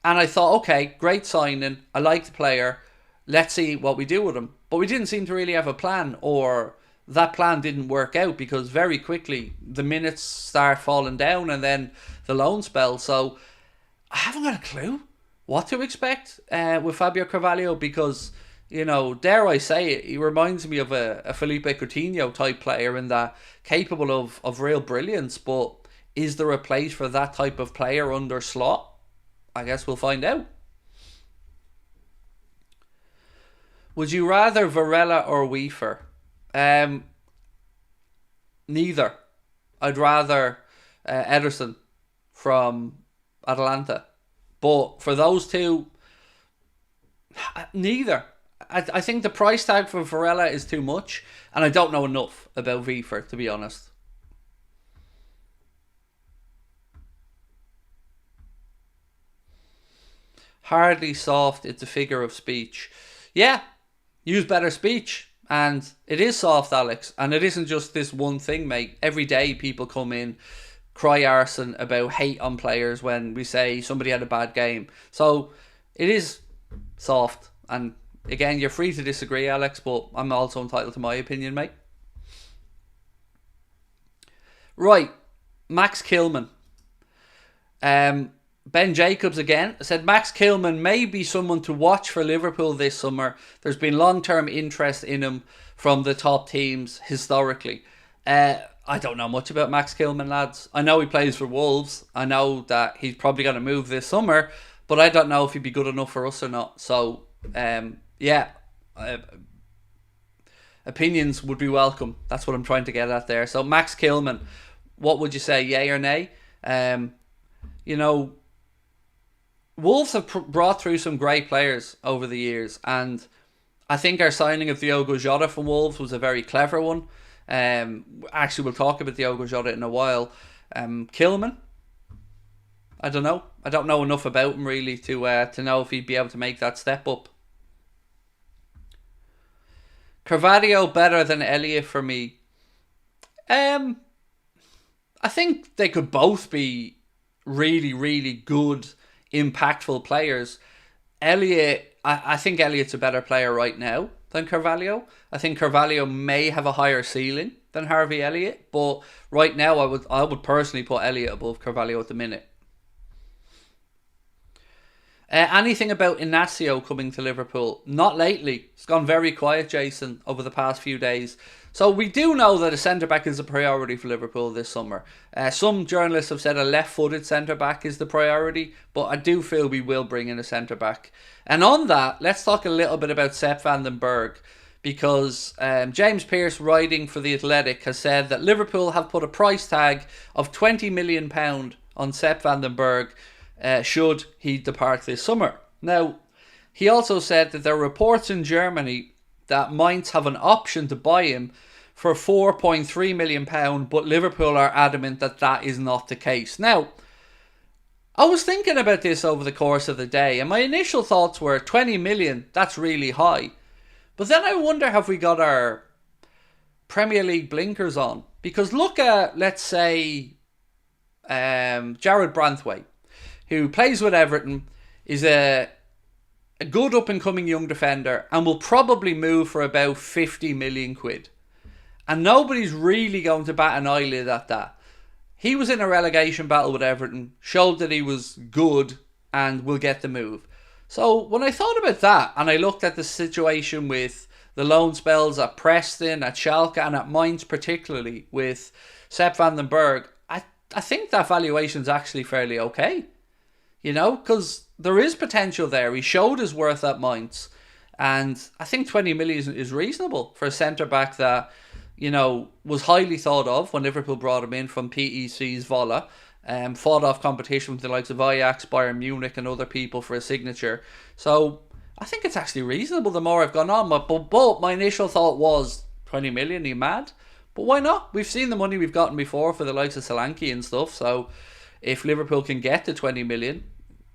And I thought, okay, great signing. I like the player. Let's see what we do with him. But we didn't seem to really have a plan, or that plan didn't work out because very quickly the minutes start falling down and then the loan spell. So I haven't got a clue what to expect with Fabio Carvalho because, you know, dare I say it, he reminds me of a Felipe Coutinho type player in that capable of real brilliance. But is there a place for that type of player under Slot? I guess we'll find out. Would you rather Varela or Weaver? Neither. I'd rather Ederson from Atalanta. But for those two, neither. I think the price tag for Varela is too much, and I don't know enough about Weaver, to be honest. Hardly soft, it's a figure of speech. Yeah, use better speech. And it is soft, Alex. And it isn't just this one thing, mate. Every day people come in, cry arson about hate on players when we say somebody had a bad game. So it is soft. And again, you're free to disagree, Alex, but I'm also entitled to my opinion, mate. Right, Max Kilman. Ben Jacobs again said Max Kilman may be someone to watch for Liverpool this summer. There's been long-term interest in him from the top teams historically. I don't know much about Max Kilman, lads. I know he plays for Wolves. I know that he's probably going to move this summer, but I don't know if he'd be good enough for us or not. So, opinions would be welcome. That's what I'm trying to get at there. So, Max Kilman, what would you say, yay or nay? You know, Wolves have brought through some great players over the years, and I think our signing of Diogo Jota from Wolves was a very clever one. Actually, we'll talk about Diogo Jota in a while. Kilman, I don't know. I don't know enough about him really to know if he'd be able to make that step up. Carvalho better than Elliott for me. I think they could both be really, really good, impactful players. Elliott, I think Elliott's a better player right now than Carvalho. I think Carvalho may have a higher ceiling than Harvey Elliott, but right now I would personally put Elliott above Carvalho at the minute. Anything about Inacio coming to Liverpool? Not lately. It's gone very quiet, Jason, over the past few days. So we do know that a centre-back is a priority for Liverpool this summer. Some journalists have said a left-footed centre-back is the priority, but I do feel we will bring in a centre-back. And on that, let's talk a little bit about Sepp van den Berg, because James Pearce, writing for The Athletic, has said that Liverpool have put a price tag of £20 million on Sepp van den Berg, should he depart this summer. Now, he also said that there are reports in Germany that Mainz have an option to buy him for £4.3 million, but Liverpool are adamant that that is not the case. Now, I was thinking about this over the course of the day, and my initial thoughts were 20 million, that's really high. But then I wonder, have we got our Premier League blinkers on? Because look at, let's say, Jared Branthwaite, who plays with Everton, is a good up-and-coming young defender and will probably move for about 50 million quid. And nobody's really going to bat an eyelid at that. He was in a relegation battle with Everton, showed that he was good and will get the move. So when I thought about that and I looked at the situation with the loan spells at Preston, at Schalke and at Mainz particularly with Sepp van den Berg, I think that valuation's actually fairly okay. You know, because there is potential there. He showed his worth at Mainz. And I think 20 million is reasonable for a centre-back that, you know, was highly thought of when Liverpool brought him in from PEC's Volla. Fought off competition with the likes of Ajax, Bayern Munich and other people for a signature. So I think it's actually reasonable the more I've gone on. But my initial thought was 20 million, are you mad? But why not? We've seen the money we've gotten before for the likes of Solanke and stuff. So if Liverpool can get to 20 million,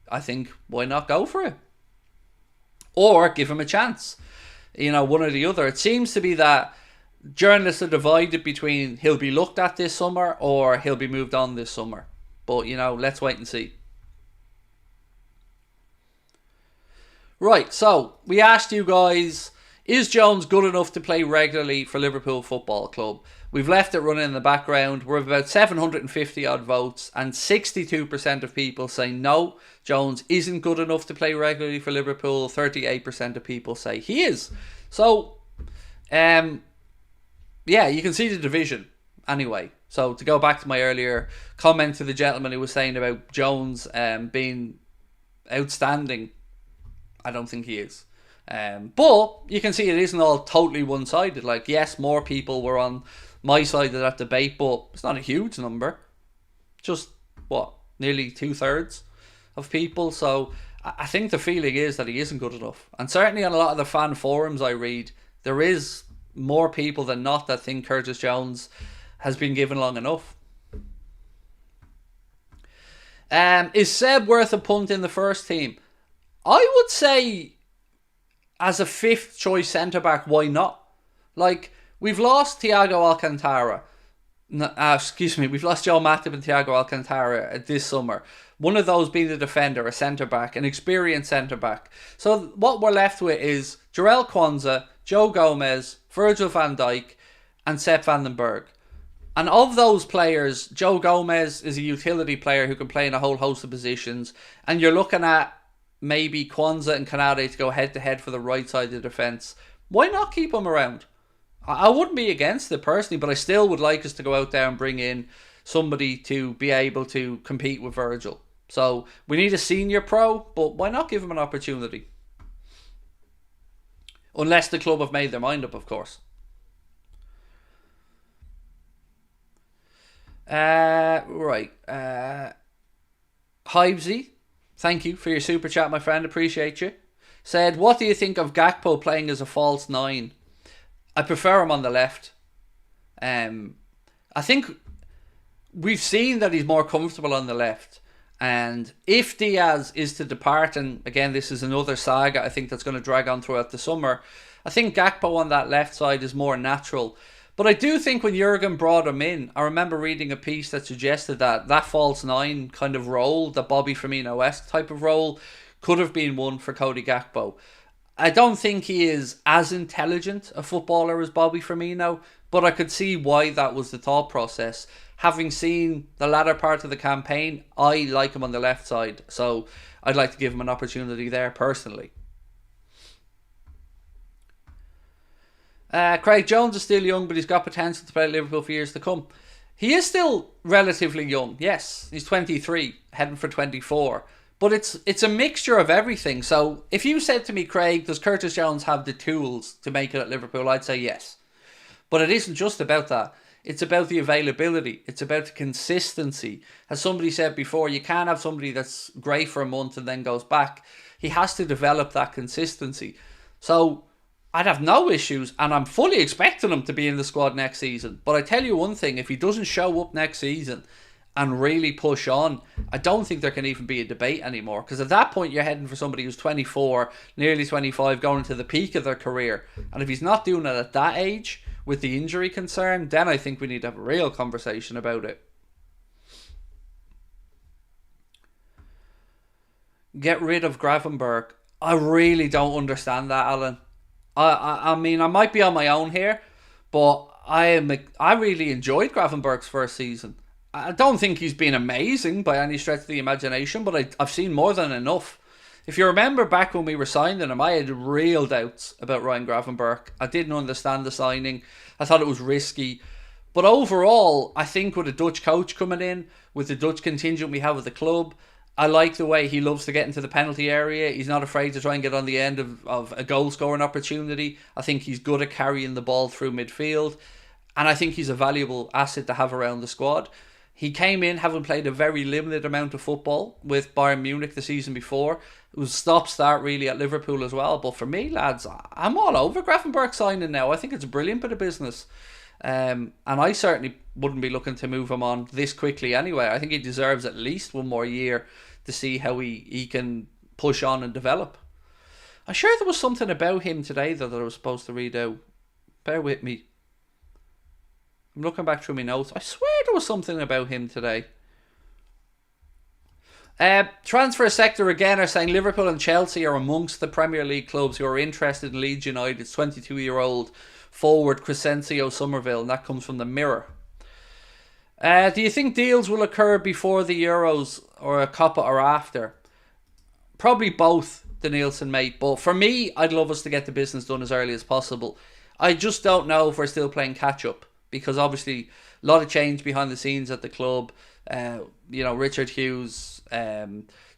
I think why not go for it? Or give him a chance. You know, one or the other. It seems to be that journalists are divided between he'll be looked at this summer or he'll be moved on this summer. But, you know, let's wait and see. Right, so we asked you guys, is Jones good enough to play regularly for Liverpool Football Club? We've left it running in the background. We're about 750 odd votes and 62% of people say no, Jones isn't good enough to play regularly for Liverpool. 38% of people say he is. So, yeah, you can see the division anyway. So to go back to my earlier comment to the gentleman who was saying about Jones being outstanding, I don't think he is. But you can see it isn't all totally one-sided. Like, yes, more people were on my side of that debate, but it's not a huge number. Just, what, nearly 2/3 of people. So I think the feeling is that he isn't good enough. And certainly on a lot of the fan forums I read, there is more people than not that think Curtis Jones has been given long enough. Is Seb worth a punt in the first team? I would say as a fifth choice centre-back, why not? Like, we've lost Thiago Alcantara. We've lost Joe Matip and Thiago Alcantara this summer. One of those being the defender, a centre-back, an experienced centre-back. So what we're left with is Jarell Quansah, Joe Gomez, Virgil van Dijk and Sepp van den Berg. And of those players, Joe Gomez is a utility player who can play in a whole host of positions. And you're looking at maybe Quansah and Canade to go head-to-head for the right side of the defence. Why not keep them around? I wouldn't be against it personally, but I still would like us to go out there and bring in somebody to be able to compete with Virgil. So we need a senior pro, but why not give him an opportunity? Unless the club have made their mind up, of course. Right. Hivesy, thank you for your super chat, my friend. Appreciate you. Said, what do you think of Gakpo playing as a false nine? I prefer him on the left. I think we've seen that he's more comfortable on the left. And if Diaz is to depart, and again, this is another saga I think that's going to drag on throughout the summer, I think Gakpo on that left side is more natural. But I do think when Jurgen brought him in, I remember reading a piece that suggested that that false nine kind of role, the Bobby Firmino-esque type of role, could have been one for Cody Gakpo. I don't think he is as intelligent a footballer as Bobby Firmino, but I could see why that was the thought process. Having seen the latter part of the campaign, I like him on the left side, so I'd like to give him an opportunity there personally. Craig Jones is still young, but he's got potential to play at Liverpool for years to come. He is still relatively young, yes. He's 23, heading for 24. But it's a mixture of everything. So if you said to me, Craig, does Curtis Jones have the tools to make it at Liverpool? I'd say yes. But it isn't just about that. It's about the availability. It's about the consistency. As somebody said before, you can't have somebody that's great for a month and then goes back. He has to develop that consistency. So I'd have no issues, and I'm fully expecting him to be in the squad next season. But I tell you one thing, if he doesn't show up next season and really push on, I don't think there can even be a debate anymore. Because at that point, you're heading for somebody who's 24, nearly 25, going to the peak of their career. And if he's not doing it at that age, with the injury concern, then I think we need to have a real conversation about it. Get rid of Gravenberg. I really don't understand that, Alan. I mean, I might be on my own here, but I really enjoyed Gravenberg's first season. I don't think he's been amazing by any stretch of the imagination, but I've seen more than enough. If you remember back when we were signing him, I had real doubts about Ryan Gravenberg. I didn't understand the signing. I thought it was risky. But overall, I think with a Dutch coach coming in, with the Dutch contingent we have at the club, I like the way he loves to get into the penalty area. He's not afraid to try and get on the end of a goal-scoring opportunity. I think he's good at carrying the ball through midfield. And I think he's a valuable asset to have around the squad. He came in having played a very limited amount of football with Bayern Munich the season before. It was stop-start really at Liverpool as well. But for me, lads, I'm all over Gravenberg signing now. I think it's a brilliant bit of business. And I certainly wouldn't be looking to move him on this quickly anyway. I think he deserves at least one more year to see how he can push on and develop. I'm sure there was something about him today though that I was supposed to read out. Bear with me. I'm looking back through my notes. I swear there was something about him today. Transfer sector again are saying Liverpool and Chelsea are amongst the Premier League clubs who are interested in Leeds United's 22-year-old forward Crescencio Somerville, and that comes from the Mirror. Do you think deals will occur before the Euros or a Copa or after? Probably both, the Nielsen mate. But for me, I'd love us to get the business done as early as possible. I just don't know if we're still playing catch-up. Because obviously, a lot of change behind the scenes at the club. Richard Hughes,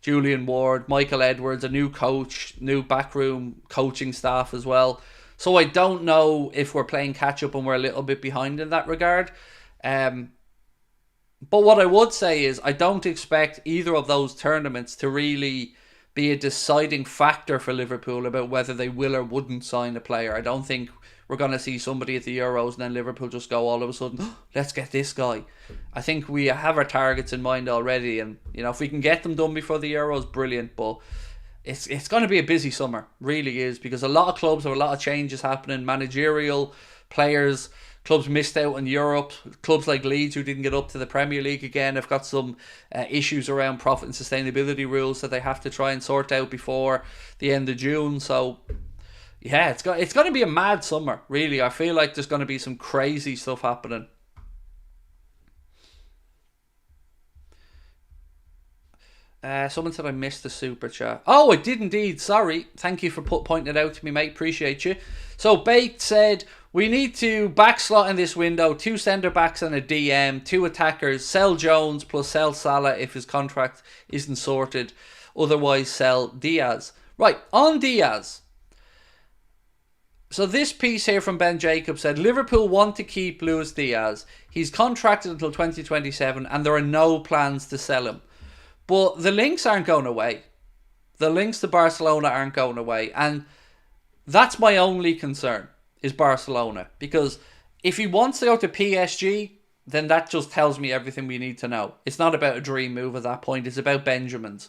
Julian Ward, Michael Edwards, a new coach, new backroom coaching staff as well. So I don't know if we're playing catch-up and we're a little bit behind in that regard. But what I would say is I don't expect either of those tournaments to really be a deciding factor for Liverpool about whether they will or wouldn't sign a player. I don't think we're going to see somebody at the Euros and then Liverpool just go all of a sudden, oh, let's get this guy. I think we have our targets in mind already, and if we can get them done before the Euros, brilliant. But it's going to be a busy summer, really is, because a lot of clubs have a lot of changes happening, managerial, players. Clubs missed out in Europe. Clubs like Leeds, who didn't get up to the Premier League again, have got some issues around profit and sustainability rules that they have to try and sort out before the end of June. So, yeah, it's going to be a mad summer, really. I feel like there's going to be some crazy stuff happening. Someone said I missed the super chat. Oh, I did indeed. Sorry. Thank you for pointing it out to me, mate. Appreciate you. So, Baked said, we need to backslot in this window. 2 centre-backs and a DM. 2 attackers. Sell Jones plus sell Salah if his contract isn't sorted. Otherwise, sell Diaz. Right, on Diaz. So this piece here from Ben Jacobs said, Liverpool want to keep Luis Diaz. He's contracted until 2027 and there are no plans to sell him. But the links aren't going away. The links to Barcelona aren't going away. And that's my only concern, is Barcelona. Because if he wants to go to PSG, then that just tells me everything we need to know. It's not about a dream move at that point. It's about Benjamin's.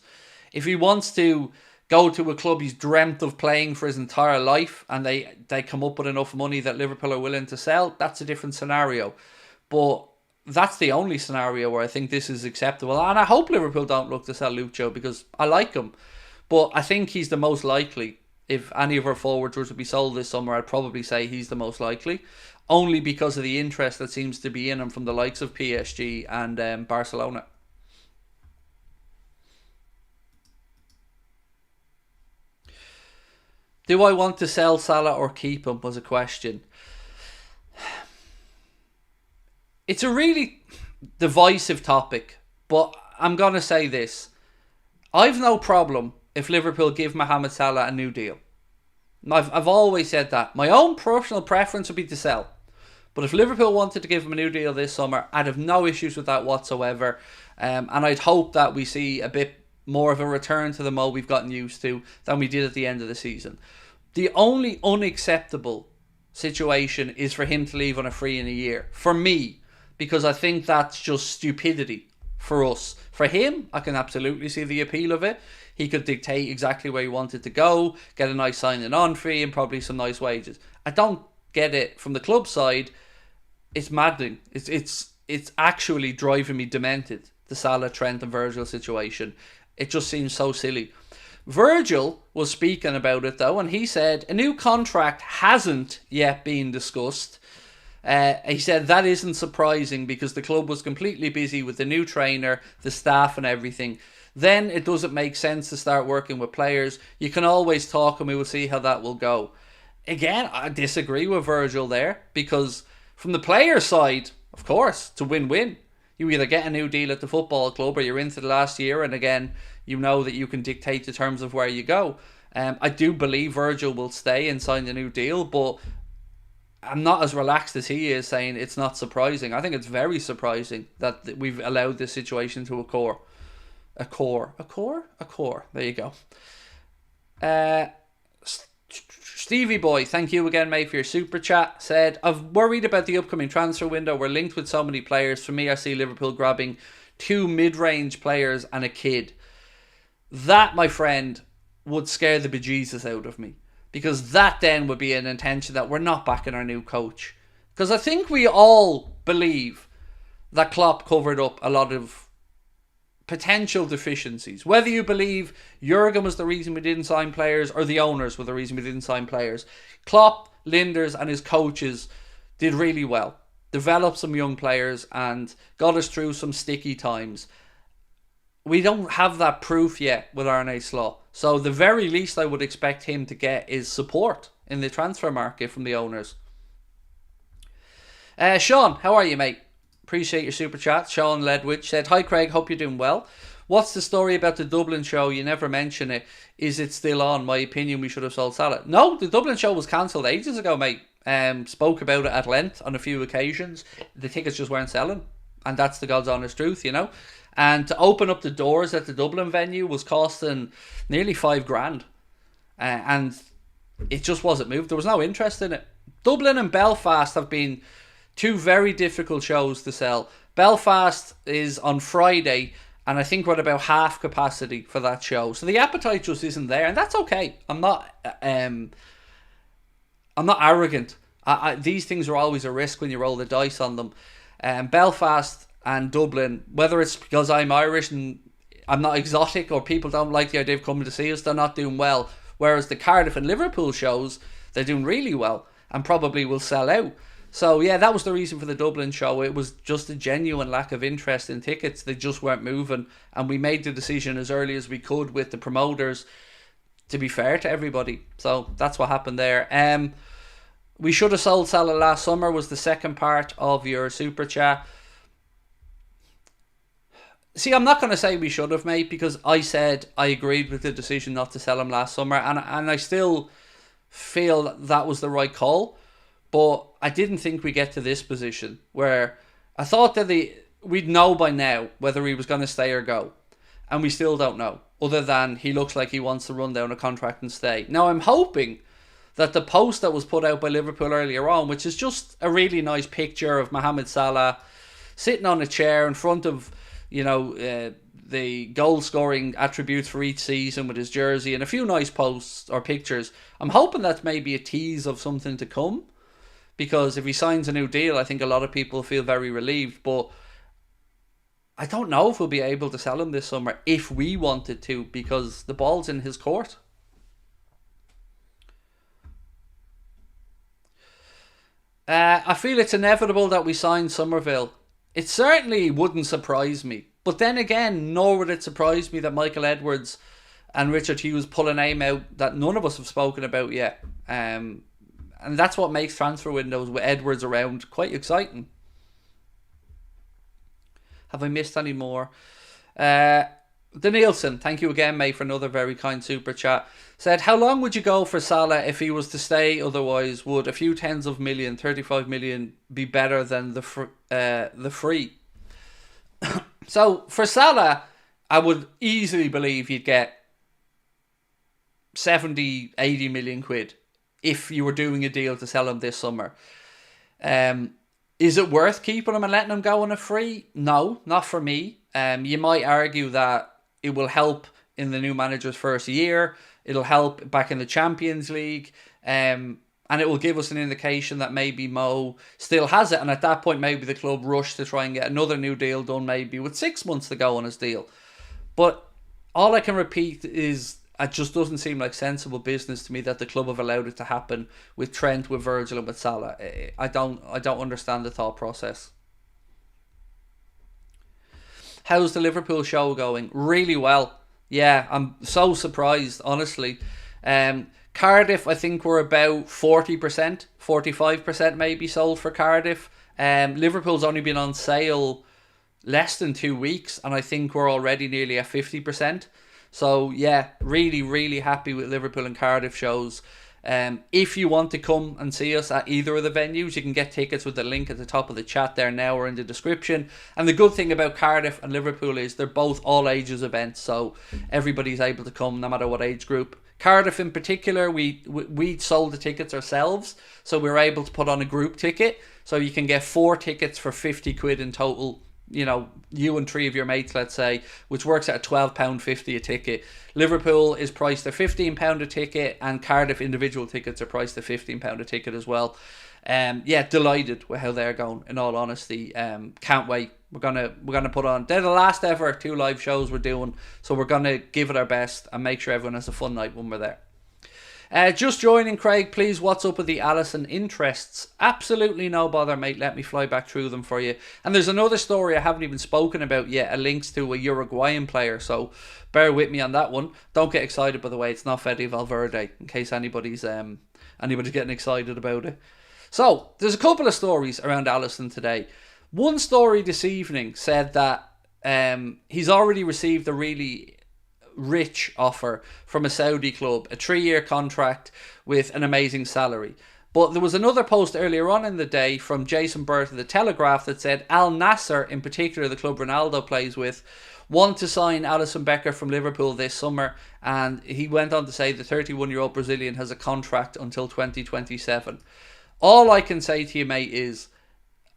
If he wants to go to a club he's dreamt of playing for his entire life and they come up with enough money that Liverpool are willing to sell, that's a different scenario. But that's the only scenario where I think this is acceptable. And I hope Liverpool don't look to sell Lucho because I like him. But I think he's the most likely. If any of our forwards were to be sold this summer, I'd probably say he's the most likely. Only because of the interest that seems to be in him from the likes of PSG and Barcelona. Do I want to sell Salah or keep him was a question. It's a really divisive topic, but I'm going to say this. I've no problem if Liverpool give Mohamed Salah a new deal. I've always said that. My own personal preference would be to sell. But if Liverpool wanted to give him a new deal this summer, I'd have no issues with that whatsoever. And I'd hope that we see a bit more of a return to the mode we've gotten used to than we did at the end of the season. The only unacceptable situation is for him to leave on a free in a year. For me, because I think that's just stupidity for us. For him, I can absolutely see the appeal of it. He could dictate exactly where he wanted to go, get a nice signing on fee and probably some nice wages. I don't get it from the club side. It's maddening. It's actually driving me demented, the Salah, Trent and Virgil situation. It just seems so silly. Virgil was speaking about it though, and he said a new contract hasn't yet been discussed. He said that isn't surprising because the club was completely busy with the new trainer, the staff and everything. Then it doesn't make sense to start working with players. You can always talk and we will see how that will go. Again, I disagree with Virgil there because from the player side, of course, it's a win-win. You either get a new deal at the football club or you're into the last year and again, you know that you can dictate the terms of where you go. I do believe Virgil will stay and sign a new deal, but I'm not as relaxed as he is saying it's not surprising. I think it's very surprising that we've allowed this situation to occur. There you go. Stevie Boy, thank you again, mate, for your super chat. Said, I've worried about the upcoming transfer window. We're linked with so many players. For me, I see Liverpool grabbing 2 mid-range players and a kid. That, my friend, would scare the bejesus out of me. Because that then would be an intention that we're not backing our new coach. Because I think we all believe that Klopp covered up a lot of potential deficiencies. Whether you believe Jurgen was the reason we didn't sign players or the owners were the reason we didn't sign players, Klopp, Linders and his coaches did really well. Developed some young players and got us through some sticky times. We don't have that proof yet with Arne Slot. So the very least I would expect him to get is support in the transfer market from the owners. Sean, how are you, mate? Appreciate your super chat. Sean Ledwidge said, hi Craig, hope you're doing well. What's the story about the Dublin show? You never mention it. Is it still on? My opinion, we should have sold Salah. No, the Dublin show was cancelled ages ago, mate. Spoke about it at length on a few occasions. The tickets just weren't selling. And that's the God's honest truth, you know. And to open up the doors at the Dublin venue was costing nearly $5,000. And it just wasn't moved. There was no interest in it. Dublin and Belfast have been 2 very difficult shows to sell. Belfast is on Friday, and I think we're at about half capacity for that show. So the appetite just isn't there, and that's okay. I'm not arrogant. These things are always a risk when you roll the dice on them. Belfast and Dublin, whether it's because I'm Irish and I'm not exotic or people don't like the idea of coming to see us, they're not doing well. Whereas the Cardiff and Liverpool shows, they're doing really well and probably will sell out. So yeah, that was the reason for the Dublin show. It was just a genuine lack of interest in tickets. They just weren't moving, and we made the decision as early as we could with the promoters to be fair to everybody. So that's what happened there. We should have sold Salah last summer was the second part of your super chat. See, I'm not going to say we should have, mate, because I said I agreed with the decision not to sell him last summer, and I still feel that was the right call. But I didn't think we'd get to this position where I thought that we'd know by now whether he was going to stay or go. And we still don't know, other than he looks like he wants to run down a contract and stay. Now, I'm hoping that the post that was put out by Liverpool earlier on, which is just a really nice picture of Mohamed Salah sitting on a chair in front of, the goal scoring attributes for each season with his jersey and a few nice posts or pictures. I'm hoping that's maybe a tease of something to come, because if he signs a new deal, I think a lot of people feel very relieved. But I don't know if we'll be able to sell him this summer if we wanted to, because the ball's in his court. I feel it's inevitable that we sign Somerville. It certainly wouldn't surprise me. But then again, nor would it surprise me that Michael Edwards and Richard Hughes pull a name out that none of us have spoken about yet. And that's what makes transfer windows with Edwards around quite exciting. Have I missed any more? Danielson, thank you again, mate, for another very kind super chat. Said, how long would you go for Salah if he was to stay? Otherwise, would a few tens of million, 35 million, be better than the free? So, for Salah, I would easily believe you'd get 70, 80 million quid if you were doing a deal to sell him this summer. Is it worth keeping him and letting him go on a free? No, not for me. You might argue that it will help in the new manager's first year. It'll help back in the Champions League. And it will give us an indication that maybe Mo still has it. And at that point, maybe the club rush to try and get another new deal done, maybe with 6 months to go on his deal. But all I can repeat is it just doesn't seem like sensible business to me that the club have allowed it to happen with Trent, with Virgil and with Salah. I don't understand the thought process. How's the Liverpool show going? Really well. Yeah, I'm so surprised, honestly. Cardiff, I think we're about 40%, 45% maybe sold for Cardiff. Liverpool's only been on sale less than 2 weeks, and I think we're already nearly at 50%. So yeah, really, really happy with Liverpool and Cardiff shows. If you want to come and see us at either of the venues, you can get tickets with the link at the top of the chat there now or in the description. And the good thing about Cardiff and Liverpool is they're both all ages events, so everybody's able to come no matter what age group. Cardiff in particular, we sold the tickets ourselves, so we were able to put on a group ticket, so you can get 4 tickets for 50 quid in total. You know, you and 3 of your mates, let's say, which works at £12.50 a ticket. Liverpool is priced at £15 a ticket, and Cardiff individual tickets are priced at £15 a ticket as well. Yeah, delighted with how they're going, in all honesty. Can't wait. We're gonna put on. They're the last ever 2 live shows we're doing, so we're gonna give it our best and make sure everyone has a fun night when we're there. Just joining, Craig, please, what's up with the Allison interests? Absolutely no bother, mate. Let me fly back through them for you. And there's another story I haven't even spoken about yet. It links to a Uruguayan player, so bear with me on that one. Don't get excited, by the way. It's not Fede Valverde, in case anybody's getting excited about it. So, there's a couple of stories around Allison today. One story this evening said that he's already received a really rich offer from a Saudi club, a 3-year contract with an amazing salary. But there was another post earlier on in the day from Jason Burt of the Telegraph that said Al-Nassr, in particular the club Ronaldo plays with, want to sign Alisson Becker from Liverpool this summer, and he went on to say the 31-year-old Brazilian has a contract until 2027. All I can say to you, mate, is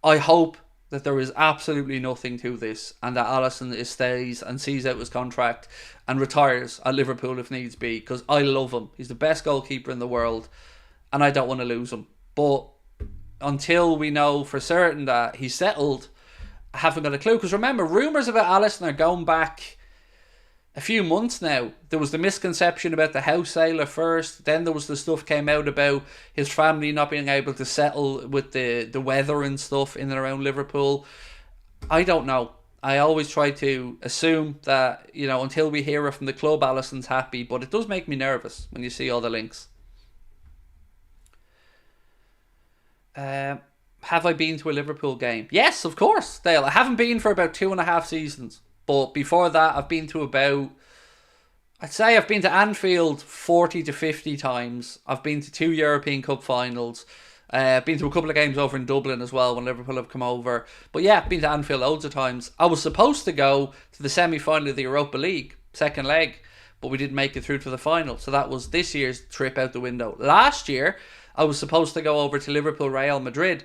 I hope that there is absolutely nothing to this, and that Allison stays and sees out his contract and retires at Liverpool if needs be, because I love him. He's the best goalkeeper in the world, and I don't want to lose him. But until we know for certain that he's settled, I haven't got a clue. Because remember, rumours about Alisson are going back a few months now. There was the misconception about the house sale at first. Then there was the stuff came out about his family not being able to settle with the weather and stuff in and around Liverpool. I don't know. I always try to assume that, you know, until we hear it from the club, Alisson's happy. But it does make me nervous when you see all the links. Have I been to a Liverpool game? Yes, of course, Dale. I haven't been for about 2.5 seasons. But before that, I've been to about, I'd say I've been to Anfield 40 to 50 times. I've been to 2 European Cup finals. I've been to a couple of games over in Dublin as well when Liverpool have come over. But yeah, I've been to Anfield loads of times. I was supposed to go to the semi-final of the Europa League, second leg, but we didn't make it through to the final. So that was this year's trip out the window. Last year, I was supposed to go over to Liverpool Real Madrid.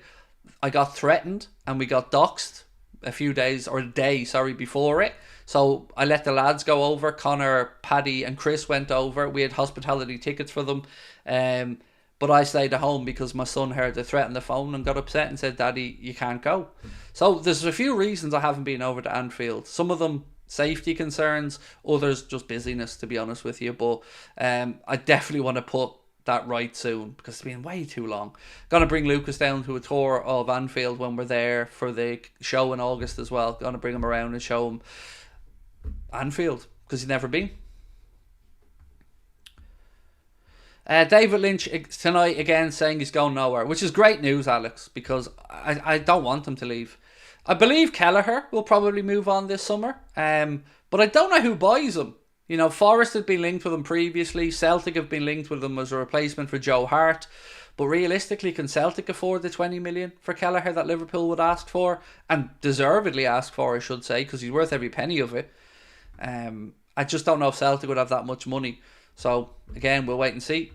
I got threatened and we got doxxed a few days, or a day, sorry, before it. So I let the lads go over. Connor, Paddy and Chris went over. We had hospitality tickets for them. But I stayed at home because my son heard the threat on the phone and got upset and said, Daddy, you can't go. So there's a few reasons I haven't been over to Anfield. Some of them safety concerns, others just busyness, to be honest with you. But I definitely want to put that right soon because it's been way too long. Gonna bring Lucas down to a tour of Anfield when we're there for the show in August as well. Gonna bring him around and show him Anfield because he's never been. David Lynch tonight again saying he's going nowhere, which is great news, Alex, because I don't want him to leave. I believe Kelleher will probably move on this summer, but I don't know who buys him. You know, Forest had been linked with him previously. Celtic have been linked with him as a replacement for Joe Hart. But realistically, can Celtic afford the 20 million for Kelleher that Liverpool would ask for? And deservedly ask for, I should say, because he's worth every penny of it. I just don't know if Celtic would have that much money. So, again, we'll wait and see.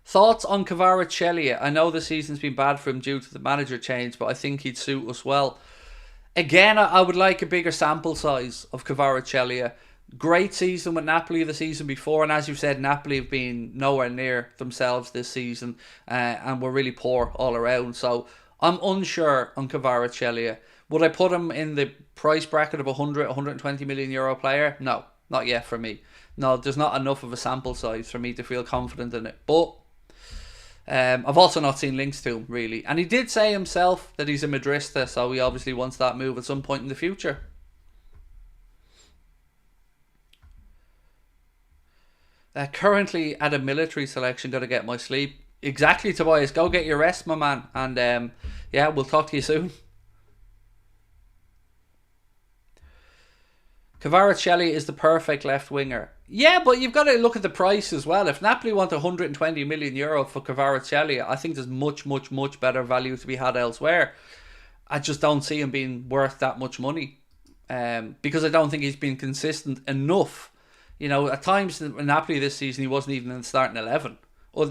Thoughts on Kvaratskhelia? I know the season's been bad for him due to the manager change, but I think he'd suit us well. Again, I would like a bigger sample size of Kvaratskhelia. Great season with Napoli the season before, and as you've said, Napoli have been nowhere near themselves this season, and were really poor all around. So I'm unsure on Kvaratskhelia. Would I put him in the price bracket of 120 million euro player? No, not yet for me. No, there's not enough of a sample size for me to feel confident in it. But I've also not seen links to him, really. And he did say himself that he's a Madrista, so he obviously wants that move at some point in the future. Currently at a military selection, got to get my sleep. Exactly, Tobias. Go get your rest, my man. And yeah, we'll talk to you soon. Kvaratskhelia is the perfect left winger. Yeah, but you've got to look at the price as well. If Napoli want 120 million euro for Kvaratskhelia, I think there's much, much, much better value to be had elsewhere. I just don't see him being worth that much money. Because I don't think he's been consistent enough. You know, at times in Napoli this season, he wasn't even in the starting 11.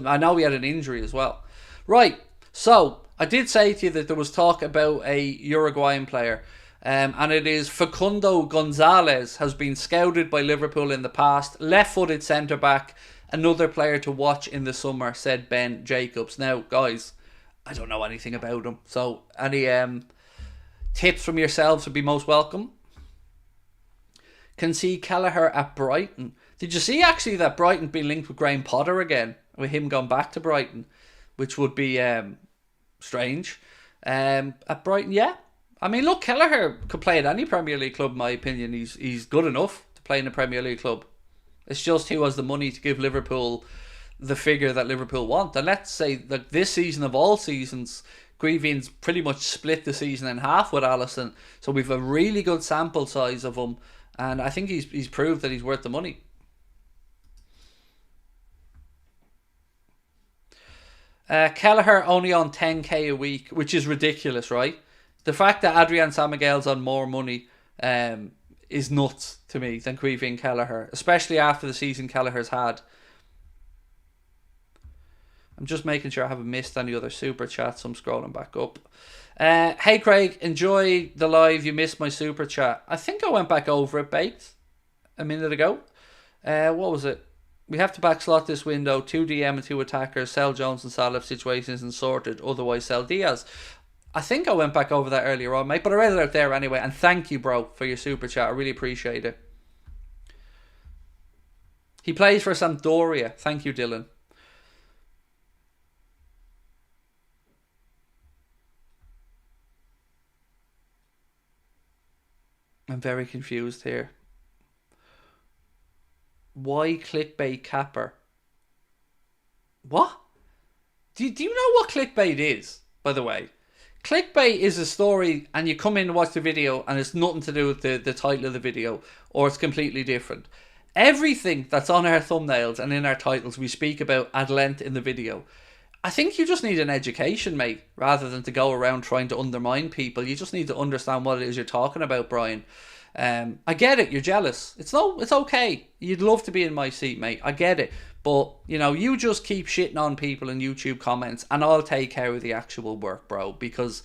I know he had an injury as well. Right, so I did say to you that there was talk about a Uruguayan player. And it is Facundo Gonzalez has been scouted by Liverpool in the past. Left-footed centre-back. Another player to watch in the summer, said Ben Jacobs. Now, guys, I don't know anything about him. So, any tips from yourselves would be most welcome. Can see Kelleher at Brighton. Did you see, actually, that Brighton being linked with Graham Potter again? With him going back to Brighton. Which would be strange. At Brighton, yeah. I mean, look, Kelleher could play at any Premier League club, in my opinion. He's good enough to play in a Premier League club. It's just who has the money to give Liverpool the figure that Liverpool want. And let's say that this season of all seasons, Guivian's pretty much split the season in half with Allison. So we've a really good sample size of him. And I think he's proved that he's worth the money. Kelleher only on 10k a week, which is ridiculous, right? The fact that Adrian San Miguel's on more money is nuts to me than Guivian Kelleher, especially after the season Kelleher's had. I'm just making sure I haven't missed any other super chats, so I'm scrolling back up. Hey Craig, enjoy the live. You missed my super chat. I think I went back over it, Baked, a minute ago. What was it? We have to backslot this window. 2 DM and 2 attackers. Sell Jones and Salah if situation isn't sorted. Otherwise, sell Diaz. I think I went back over that earlier on, mate, but I read it out there anyway. And thank you, bro, for your super chat. I really appreciate it. He plays for Sampdoria. Thank you, Dylan. I'm very confused here. Why clickbait capper? What? Do you know what clickbait is, by the way? Clickbait is a story and you come in and watch the video and it's nothing to do with the title of the video, or it's completely different. Everything that's on our thumbnails and in our titles we speak about at length in the video. I think you just need an education, mate, rather than to go around trying to undermine people. You just need to understand what it is you're talking about, Brian. I get it, you're jealous. It's okay. You'd love to be in my seat, mate. I get it. But, you know, you just keep shitting on people in YouTube comments and I'll take care of the actual work, bro. Because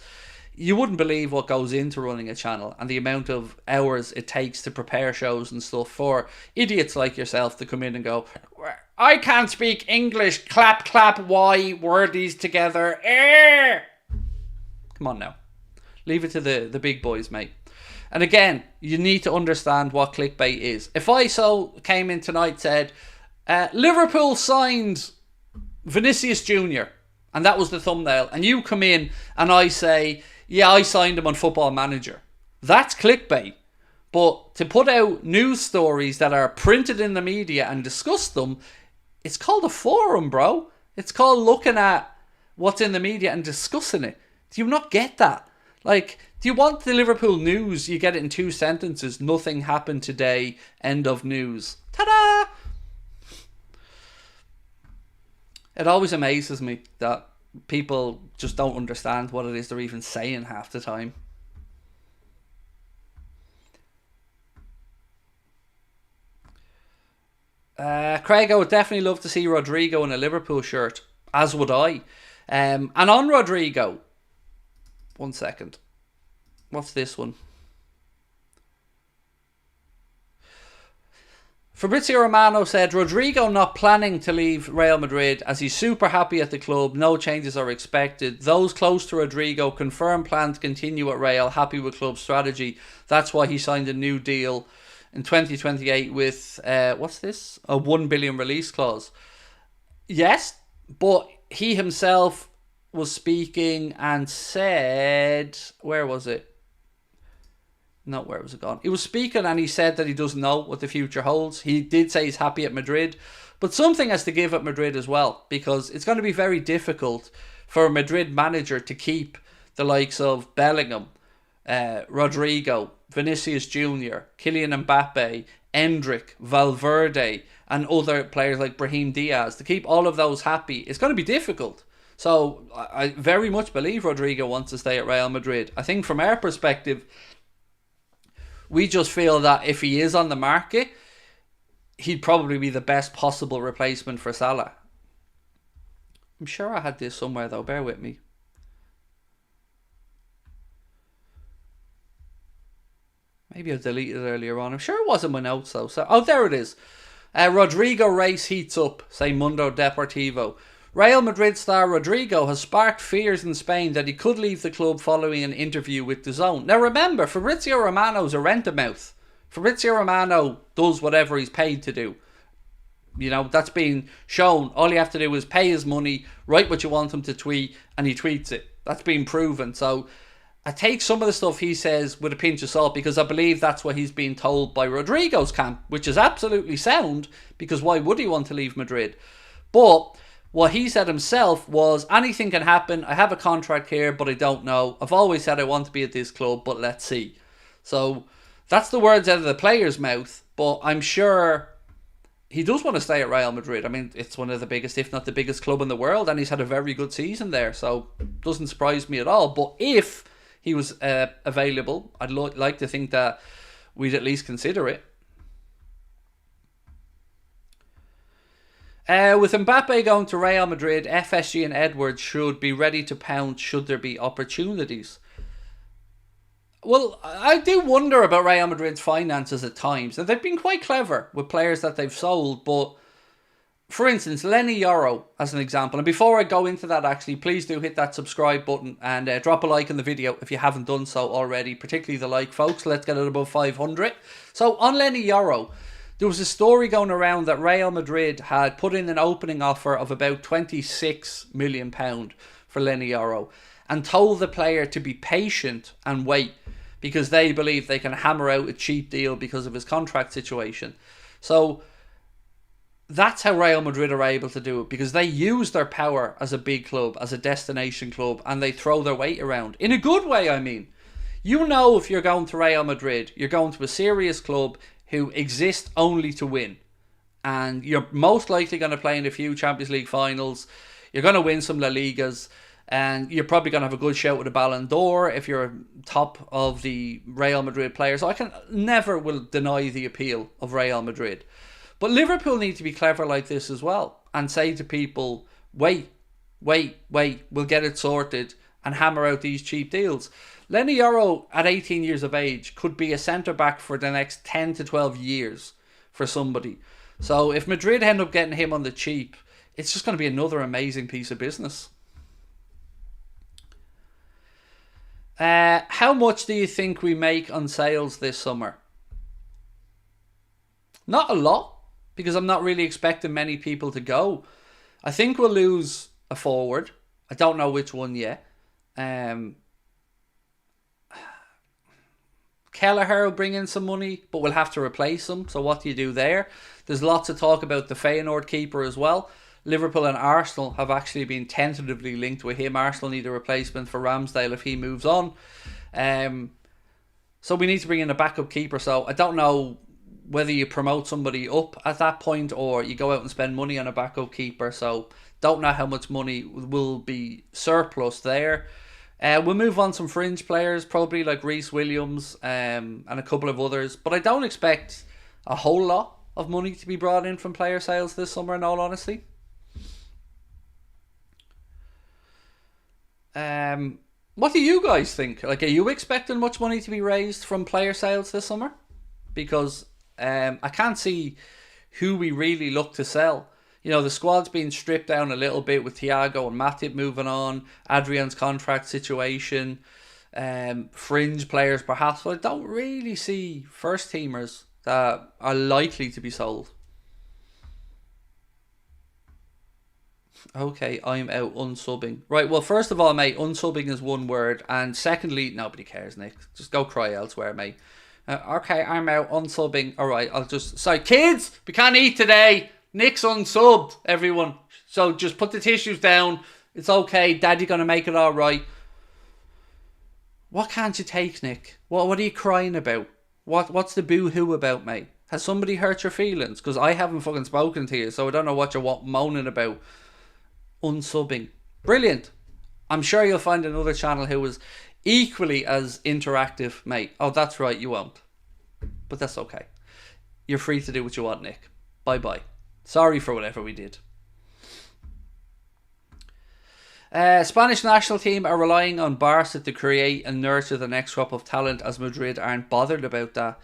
you wouldn't believe what goes into running a channel and the amount of hours it takes to prepare shows and stuff for idiots like yourself to come in and go, I can't speak English. Clap, clap, why? Word these together. Come on now. Leave it to the big boys, mate. And again, you need to understand what clickbait is. If I came in tonight said, Liverpool signed Vinicius Jr. and that was the thumbnail, and you come in and I say, yeah, I signed him on Football Manager. That's clickbait. But to put out news stories that are printed in the media and discuss them, it's called a forum, bro. It's called looking at what's in the media and discussing it. Do you not get that? Like, do you want the Liverpool news? You get it in 2 sentences. Nothing happened today. End of news. Ta-da! It always amazes me that people just don't understand what it is they're even saying half the time. Craig, I would definitely love to see Rodrygo in a Liverpool shirt. As would I. And on Rodrygo, 1 second. What's this one? Fabrizio Romano said, Rodrygo not planning to leave Real Madrid as he's super happy at the club. No changes are expected. Those close to Rodrygo confirm plan to continue at Real, happy with club strategy. That's why he signed a new deal in 2028 with, what's this? A 1 billion release clause. Yes, but he himself was speaking and said, where was it? Not where was it gone? He was speaking and he said that he doesn't know what the future holds. He did say he's happy at Madrid, but something has to give at Madrid as well, because it's going to be very difficult for a Madrid manager to keep the likes of Bellingham, Rodrygo, Vinicius Jr., Kylian Mbappe, Endrick, Valverde, and other players like Brahim Diaz. To keep all of those happy, it's going to be difficult. So I very much believe Rodrygo wants to stay at Real Madrid. I think from our perspective, we just feel that if he is on the market, he'd probably be the best possible replacement for Salah. I'm sure I had this somewhere though, bear with me. Maybe I deleted it earlier on. I'm sure it wasn't my notes though. So, oh, there it is. Rodrygo race heats up, say Mundo Deportivo. Real Madrid star Rodrygo has sparked fears in Spain that he could leave the club following an interview with DAZN. Now remember, Fabrizio Romano's a rent-a-mouth. Fabrizio Romano does whatever he's paid to do. You know, that's been shown. All you have to do is pay his money, write what you want him to tweet, and he tweets it. That's been proven. So I take some of the stuff he says with a pinch of salt, because I believe that's what he's been told by Rodrigo's camp, which is absolutely sound, because why would he want to leave Madrid? But what he said himself was, anything can happen. I have a contract here, but I don't know. I've always said I want to be at this club, but let's see. So that's the words out of the player's mouth, but I'm sure he does want to stay at Real Madrid. I mean, it's one of the biggest, if not the biggest club in the world, and he's had a very good season there, so it doesn't surprise me at all. But if he was available, I'd like to think that we'd at least consider it. With Mbappe going to Real Madrid, FSG and Edwards should be ready to pounce should there be opportunities. Well, I do wonder about Real Madrid's finances at times. And they've been quite clever with players that they've sold. But, for instance, Lenny Yoro, as an example. And before I go into that, actually, please do hit that subscribe button and drop a like in the video if you haven't done so already. Particularly the like, folks. Let's get it above 500. So, on Lenny Yoro, there was a story going around that Real Madrid had put in an opening offer of about £26 million for Lenny Yoro and told the player to be patient and wait because they believe they can hammer out a cheap deal because of his contract situation. So that's how Real Madrid are able to do it, because they use their power as a big club, as a destination club, and they throw their weight around. In a good way, I mean. You know, if you're going to Real Madrid, you're going to a serious club who exist only to win. And you're most likely going to play in a few Champions League finals. You're going to win some La Ligas. And you're probably going to have a good shout with a Ballon d'Or if you're top of the Real Madrid players. So I can never will deny the appeal of Real Madrid. But Liverpool need to be clever like this as well and say to people, wait, we'll get it sorted and hammer out these cheap deals. Lenny Yoro at 18 years of age could be a centre-back for the next 10 to 12 years for somebody. So if Madrid end up getting him on the cheap, it's just going to be another amazing piece of business. How much do you think we make on sales this summer? Not a lot, because I'm not really expecting many people to go. I think we'll lose a forward. I don't know which one yet. Kelleher will bring in some money, but we'll have to replace him. So what do you do there? There's lots of talk about the Feyenoord keeper as well. Liverpool and Arsenal have actually been tentatively linked with him. Arsenal need a replacement for Ramsdale if he moves on. So we need to bring in a backup keeper. So I don't know whether you promote somebody up at that point or you go out and spend money on a backup keeper. So don't know how much money will be surplus there. We'll move on some fringe players, probably like Reece Williams and a couple of others. But I don't expect a whole lot of money to be brought in from player sales this summer, in all honesty. What do you guys think? Like, are you expecting much money to be raised from player sales this summer? Because I can't see who we really look to sell. You know, the squad's been stripped down a little bit with Thiago and Matip moving on, Adrian's contract situation, fringe players perhaps, but I don't really see first teamers that are likely to be sold. Okay, I'm out unsubbing. Right, well, first of all, mate, unsubbing is one word. And secondly, nobody cares, Nick. Just go cry elsewhere, mate. Okay, I'm out unsubbing. All right, I'll just... Sorry, kids, we can't eat today. Nick's unsubbed, everyone. So just put the tissues down. It's okay. Daddy gonna make it all right. What can't you take, Nick? What are you crying about? What's the boo-hoo about, mate? Has somebody hurt your feelings? Because I haven't fucking spoken to you, so I don't know what you're moaning about. Unsubbing. Brilliant. I'm sure you'll find another channel who is equally as interactive, mate. Oh, that's right, you won't. But that's okay. You're free to do what you want, Nick. Bye-bye. Sorry for whatever we did. Spanish national team are relying on Barca to create and nurture the next crop of talent, as Madrid aren't bothered about that.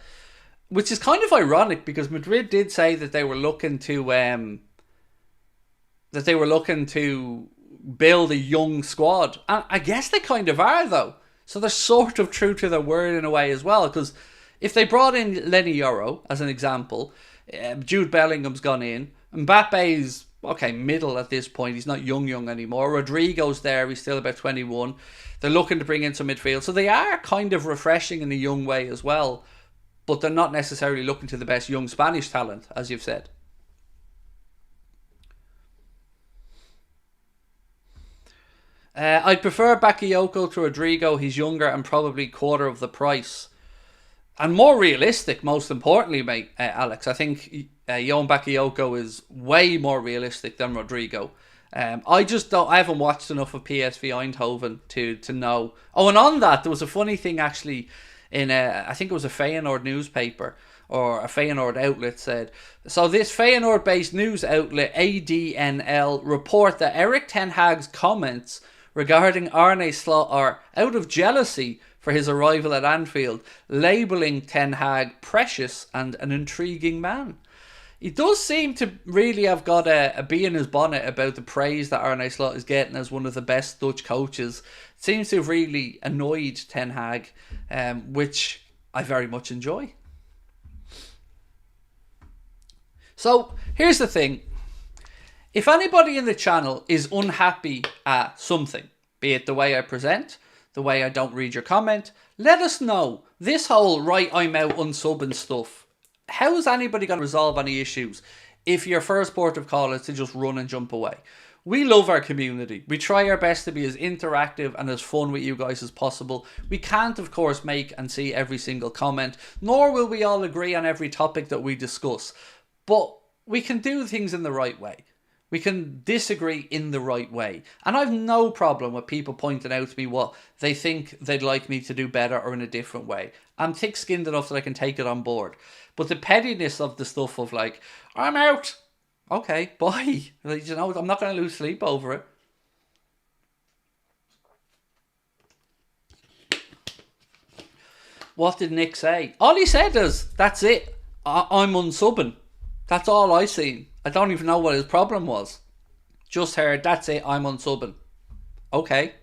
Which is kind of ironic, because Madrid did say that they were looking to build a young squad. And I guess they kind of are, though. So they're sort of true to their word in a way as well. Because if they brought in Lenny Yoro, as an example, Jude Bellingham's gone in, Mbappe's, okay, middle at this point. He's not young anymore. Rodrygo's there. He's still about 21. They're looking to bring in some midfield. So they are kind of refreshing in a young way as well. But they're not necessarily looking to the best young Spanish talent, as you've said. I'd prefer Bakayoko to Rodrigo. He's younger and probably quarter of the price. And more realistic, most importantly, mate, Alex. I think Johan Bakayoko is way more realistic than Rodrigo. I haven't watched enough of PSV Eindhoven to know. Oh, and on that, there was a funny thing actually in I think it was a Feyenoord newspaper or a Feyenoord outlet said. So this Feyenoord-based news outlet, ADNL, report that Erik ten Hag's comments regarding Arne Slot are out of jealousy for his arrival at Anfield, labelling Ten Hag precious and an intriguing man. He does seem to really have got a bee in his bonnet about the praise that Arne Slot is getting as one of the best Dutch coaches. It seems to have really annoyed Ten Hag, which I very much enjoy. So, here's the thing. If anybody in the channel is unhappy at something, be it the way I present, the way I don't read your comment, let us know. This whole, right, I'm out unsubbing stuff, how is anybody going to resolve any issues if your first port of call is to just run and jump away? We love our community. We try our best to be as interactive and as fun with you guys as possible. We can't, of course, make and see every single comment, nor will we all agree on every topic that we discuss. But we can do things in the right way. We can disagree in the right way. And I've no problem with people pointing out to me what they think they'd like me to do better or in a different way. I'm thick-skinned enough that I can take it on board. But the pettiness of the stuff of like, I'm out. Okay, bye. Like, you know, I'm not going to lose sleep over it. What did Nick say? All he said is, that's it. I'm unsubbing. That's all I seen. I don't even know what his problem was. Just heard, that's it, I'm unsubbing. Okay.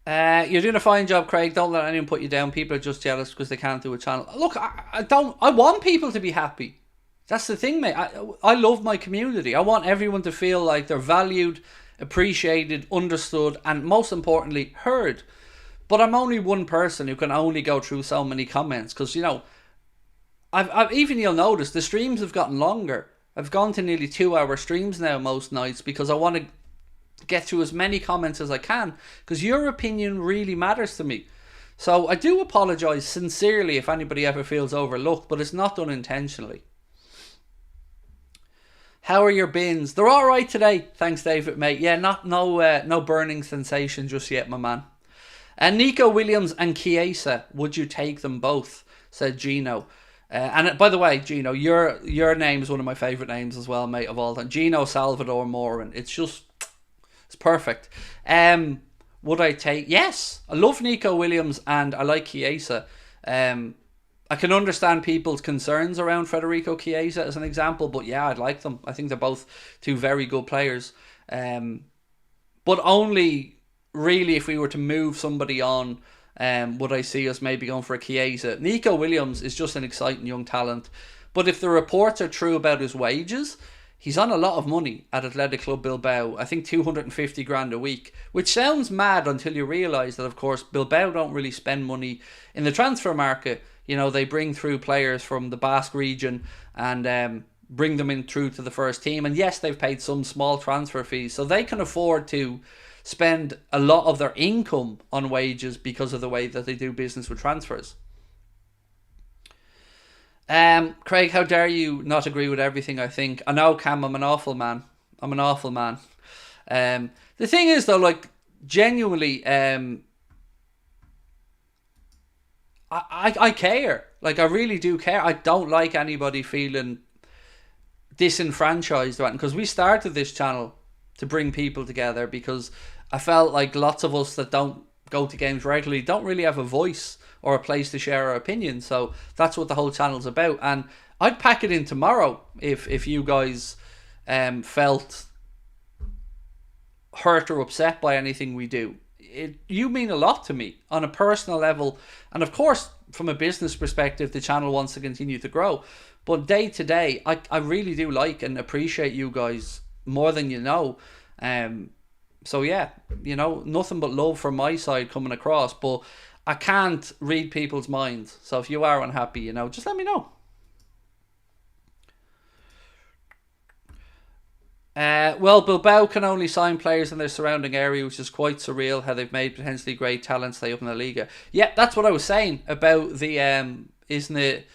You're doing a fine job, Craig. Don't let anyone put you down. People are just jealous because they can't do a channel. Look, I want people to be happy. That's the thing, mate. I love my community. I want everyone to feel like they're valued, appreciated, understood, and most importantly, heard. But I'm only one person who can only go through so many comments because, you know, I've even, you'll notice, the streams have gotten longer. I've gone to nearly 2-hour streams now most nights because I want to get through as many comments as I can because your opinion really matters to me. So I do apologise sincerely if anybody ever feels overlooked, but it's not done intentionally. How are your bins? They're all right today, thanks David, mate. Yeah, no burning sensation just yet, my man. And Nico Williams and Chiesa, would you take them both? Said Gino. And by the way, Gino, your name is one of my favourite names as well, mate, of all time. Gino Salvador Morin. It's perfect. Would I take? Yes, I love Nico Williams and I like Chiesa. I can understand people's concerns around Federico Chiesa as an example, but yeah, I'd like them. I think they're both two very good players. But only really if we were to move somebody on, would I see us maybe going for a Chiesa. Nico Williams is just an exciting young talent. But if the reports are true about his wages, he's on a lot of money at Athletic Club Bilbao. I think 250 grand a week, which sounds mad until you realise that, of course, Bilbao don't really spend money in the transfer market. You know, they bring through players from the Basque region and bring them in through to the first team. And yes, they've paid some small transfer fees, so they can afford to spend a lot of their income on wages because of the way that they do business with transfers. Craig, how dare you not agree with everything I think? I know, Cam, I'm an awful man. The thing is, though, like, genuinely, I care. Like, I really do care. I don't like anybody feeling disenfranchised, because we started this channel to bring people together because I felt like lots of us that don't go to games regularly don't really have a voice or a place to share our opinions. So that's what the whole channel's about. And I'd pack it in tomorrow if you guys felt hurt or upset by anything we do. You mean a lot to me on a personal level. And of course, from a business perspective, the channel wants to continue to grow. But day to day, I really do like and appreciate you guys more than you know. So yeah, you know, nothing but love from my side coming across. But I can't read people's minds. So if you are unhappy, you know, just let me know. Well, Bilbao can only sign players in their surrounding area, which is quite surreal how they've made potentially great talent stay up in the Liga. Yeah, that's what I was saying about the, isn't it,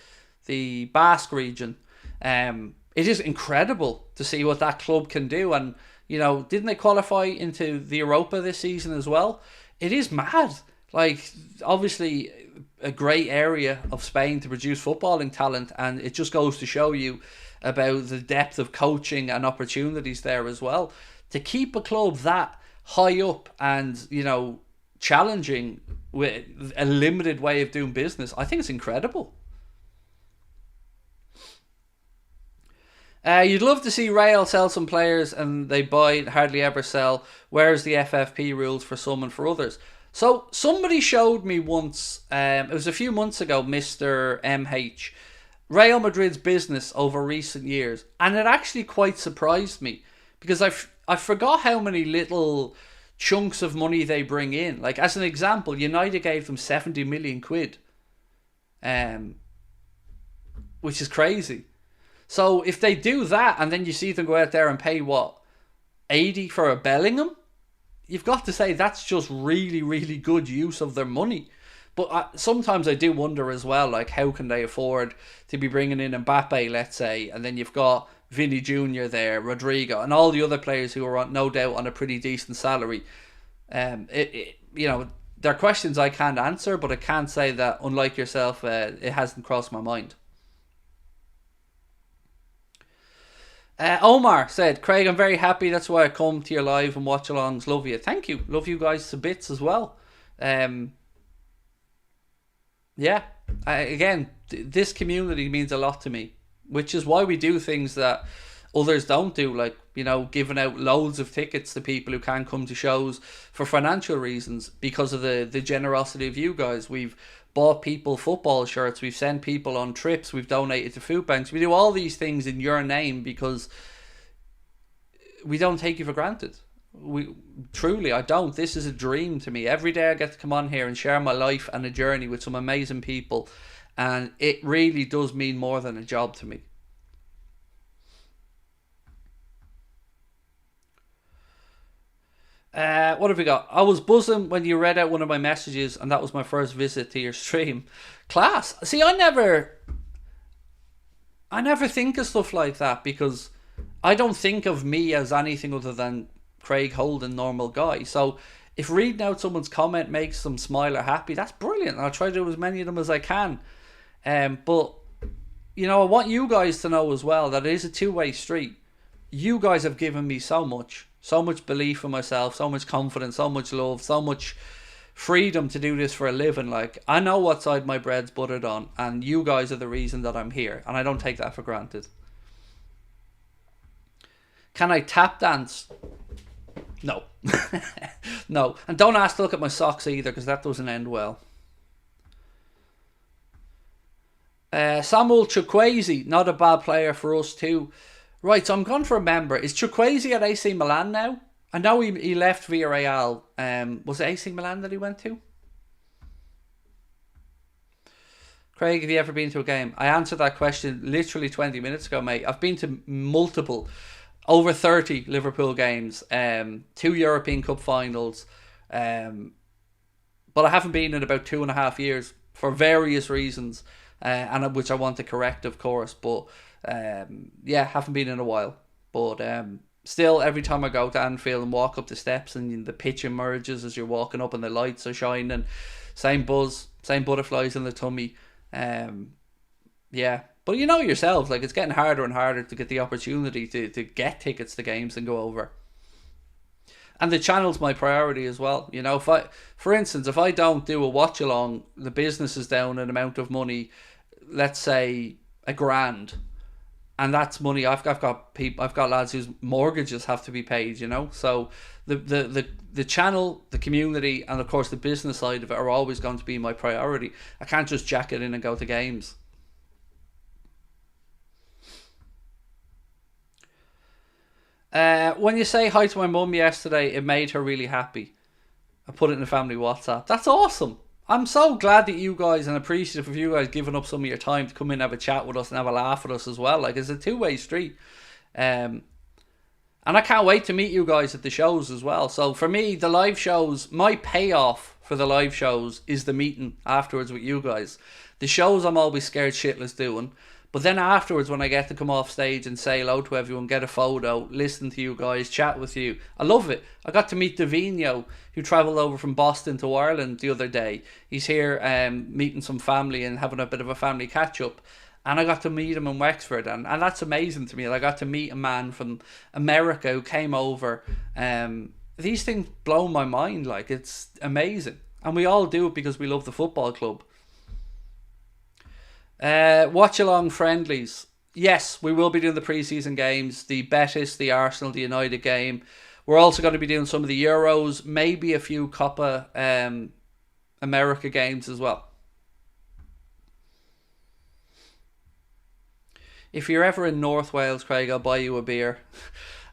the Basque region. It is incredible to see what that club can do. And, you know, didn't they qualify into the Europa this season as well? It is mad. Like, obviously, a great area of Spain to produce footballing talent. And it just goes to show you about the depth of coaching and opportunities there as well. To keep a club that high up and, you know, challenging with a limited way of doing business, I think it's incredible. You'd love to see Real sell some players and they buy, hardly ever sell. Where's the FFP rules for some and for others? So somebody showed me once, it was a few months ago, Mr. MH, Real Madrid's business over recent years. And it actually quite surprised me because I forgot how many little chunks of money they bring in. Like, as an example, United gave them 70 million quid, which is crazy. So if they do that and then you see them go out there and pay, what, 80 for a Bellingham? You've got to say that's just really, really good use of their money. But sometimes I do wonder as well, like, how can they afford to be bringing in Mbappe, let's say, and then you've got Vinny Jr. there, Rodrygo, and all the other players who are no doubt on a pretty decent salary. There are questions I can't answer, but I can't say that, unlike yourself, it hasn't crossed my mind. Omar said, Craig, I'm very happy. That's why I come to your live and watch alongs. Love you. Thank you. Love you guys to bits as well. Again, this community means a lot to me, which is why we do things that others don't do, like, giving out loads of tickets to people who can't come to shows for financial reasons because of the generosity of you guys. We've bought people football shirts, we've sent people on trips, we've donated to food banks. We do all these things in your name because we don't take you for granted. I don't. This is a dream to me. Every day I get to come on here and share my life and a journey with some amazing people, and it really does mean more than a job to me. What have we got? I was buzzing when you read out one of my messages, and that was my first visit to your stream. Class. See, I never think of stuff like that because I don't think of me as anything other than Craig Houlden, normal guy. So if reading out someone's comment makes them smile or happy, that's brilliant. I'll try to do as many of them as I can. But I want you guys to know as well that it is a two-way street. You guys have given me so much belief in myself, so much confidence, so much love, so much freedom to do this for a living. Like, I know what side my bread's buttered on, and you guys are the reason that I'm here, and I don't take that for granted. Can I tap dance? No. No. And don't ask to look at my socks either, because that doesn't end well. Samuel Chukwueze, not a bad player for us too. Right, so I'm going to remember. Is Chukwueze at AC Milan now? I know he left Villarreal. Was it AC Milan that he went to? Craig, have you ever been to a game? I answered that question literally 20 minutes ago, mate. I've been to multiple, over 30 Liverpool games, 2 European Cup finals, but I haven't been in about 2.5 years for various reasons, and which I want to correct, of course, but haven't been in a while. But still, every time I go to Anfield and walk up the steps and the pitch emerges as you're walking up and the lights are shining, same buzz, same butterflies in the tummy. But you know yourselves, like, it's getting harder and harder to get the opportunity to get tickets to games and go over. And the channel's my priority as well. For instance, if I don't do a watch along, the business is down an amount of money, let's say $1,000, and that's money I've got lads whose mortgages have to be paid. So the channel, the community, and of course the business side of it are always going to be my priority. I can't just jack it in and go to games. When you say hi to my mum yesterday, it made her really happy. I put it in the family WhatsApp. That's awesome. I'm so glad that you guys, and appreciative of you guys giving up some of your time to come in and have a chat with us and have a laugh with us as well. Like, it's a two-way street. And I can't wait to meet you guys at the shows as well. So for me, the live shows, my payoff for the live shows is the meeting afterwards with you guys. The shows I'm always scared shitless doing. But then afterwards, when I get to come off stage and say hello to everyone, get a photo, listen to you guys, chat with you, I love it. I got to meet Davino, who travelled over from Boston to Ireland the other day. He's here meeting some family and having a bit of a family catch-up. And I got to meet him in Wexford, and that's amazing to me. I got to meet a man from America who came over. These things blow my mind. Like, it's amazing. And we all do it because we love the football club. Watch along friendlies. Yes, we will be doing the pre-season games, the Betis, the Arsenal, the United game. We're also going to be doing some of the Euros, maybe a few Copa America games as well. If you're ever in North Wales, Craig, I'll buy you a beer.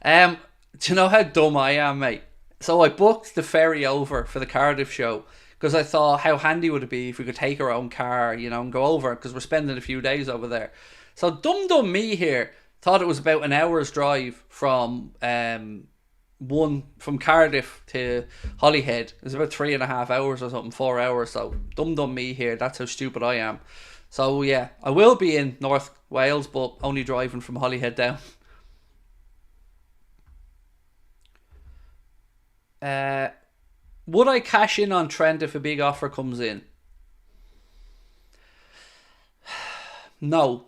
Do you know how dumb I am, mate? So I booked the ferry over for the Cardiff show, because I thought, how handy would it be if we could take our own car, and go over, because we're spending a few days over there. So dumb me here thought it was about an hour's drive from one from Cardiff to Holyhead is about 3.5 hours or something, 4 hours. So dum me here. That's how stupid I am. So yeah, I will be in North Wales, but only driving from Holyhead down. Would I cash in on Trent if a big offer comes in? No.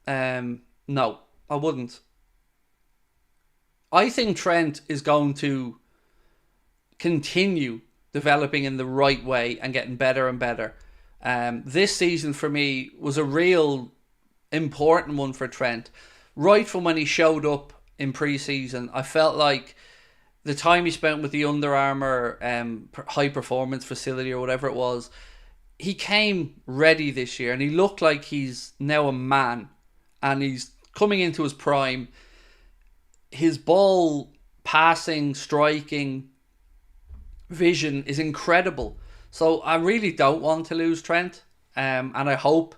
No, I wouldn't. I think Trent is going to continue developing in the right way and getting better and better. This season for me was a real important one for Trent. Right from when he showed up in pre-season, I felt like the time he spent with the Under Armour high performance facility or whatever it was, he came ready this year and he looked like he's now a man and he's coming into his prime. His ball passing, striking vision is incredible. So I really don't want to lose Trent. And I hope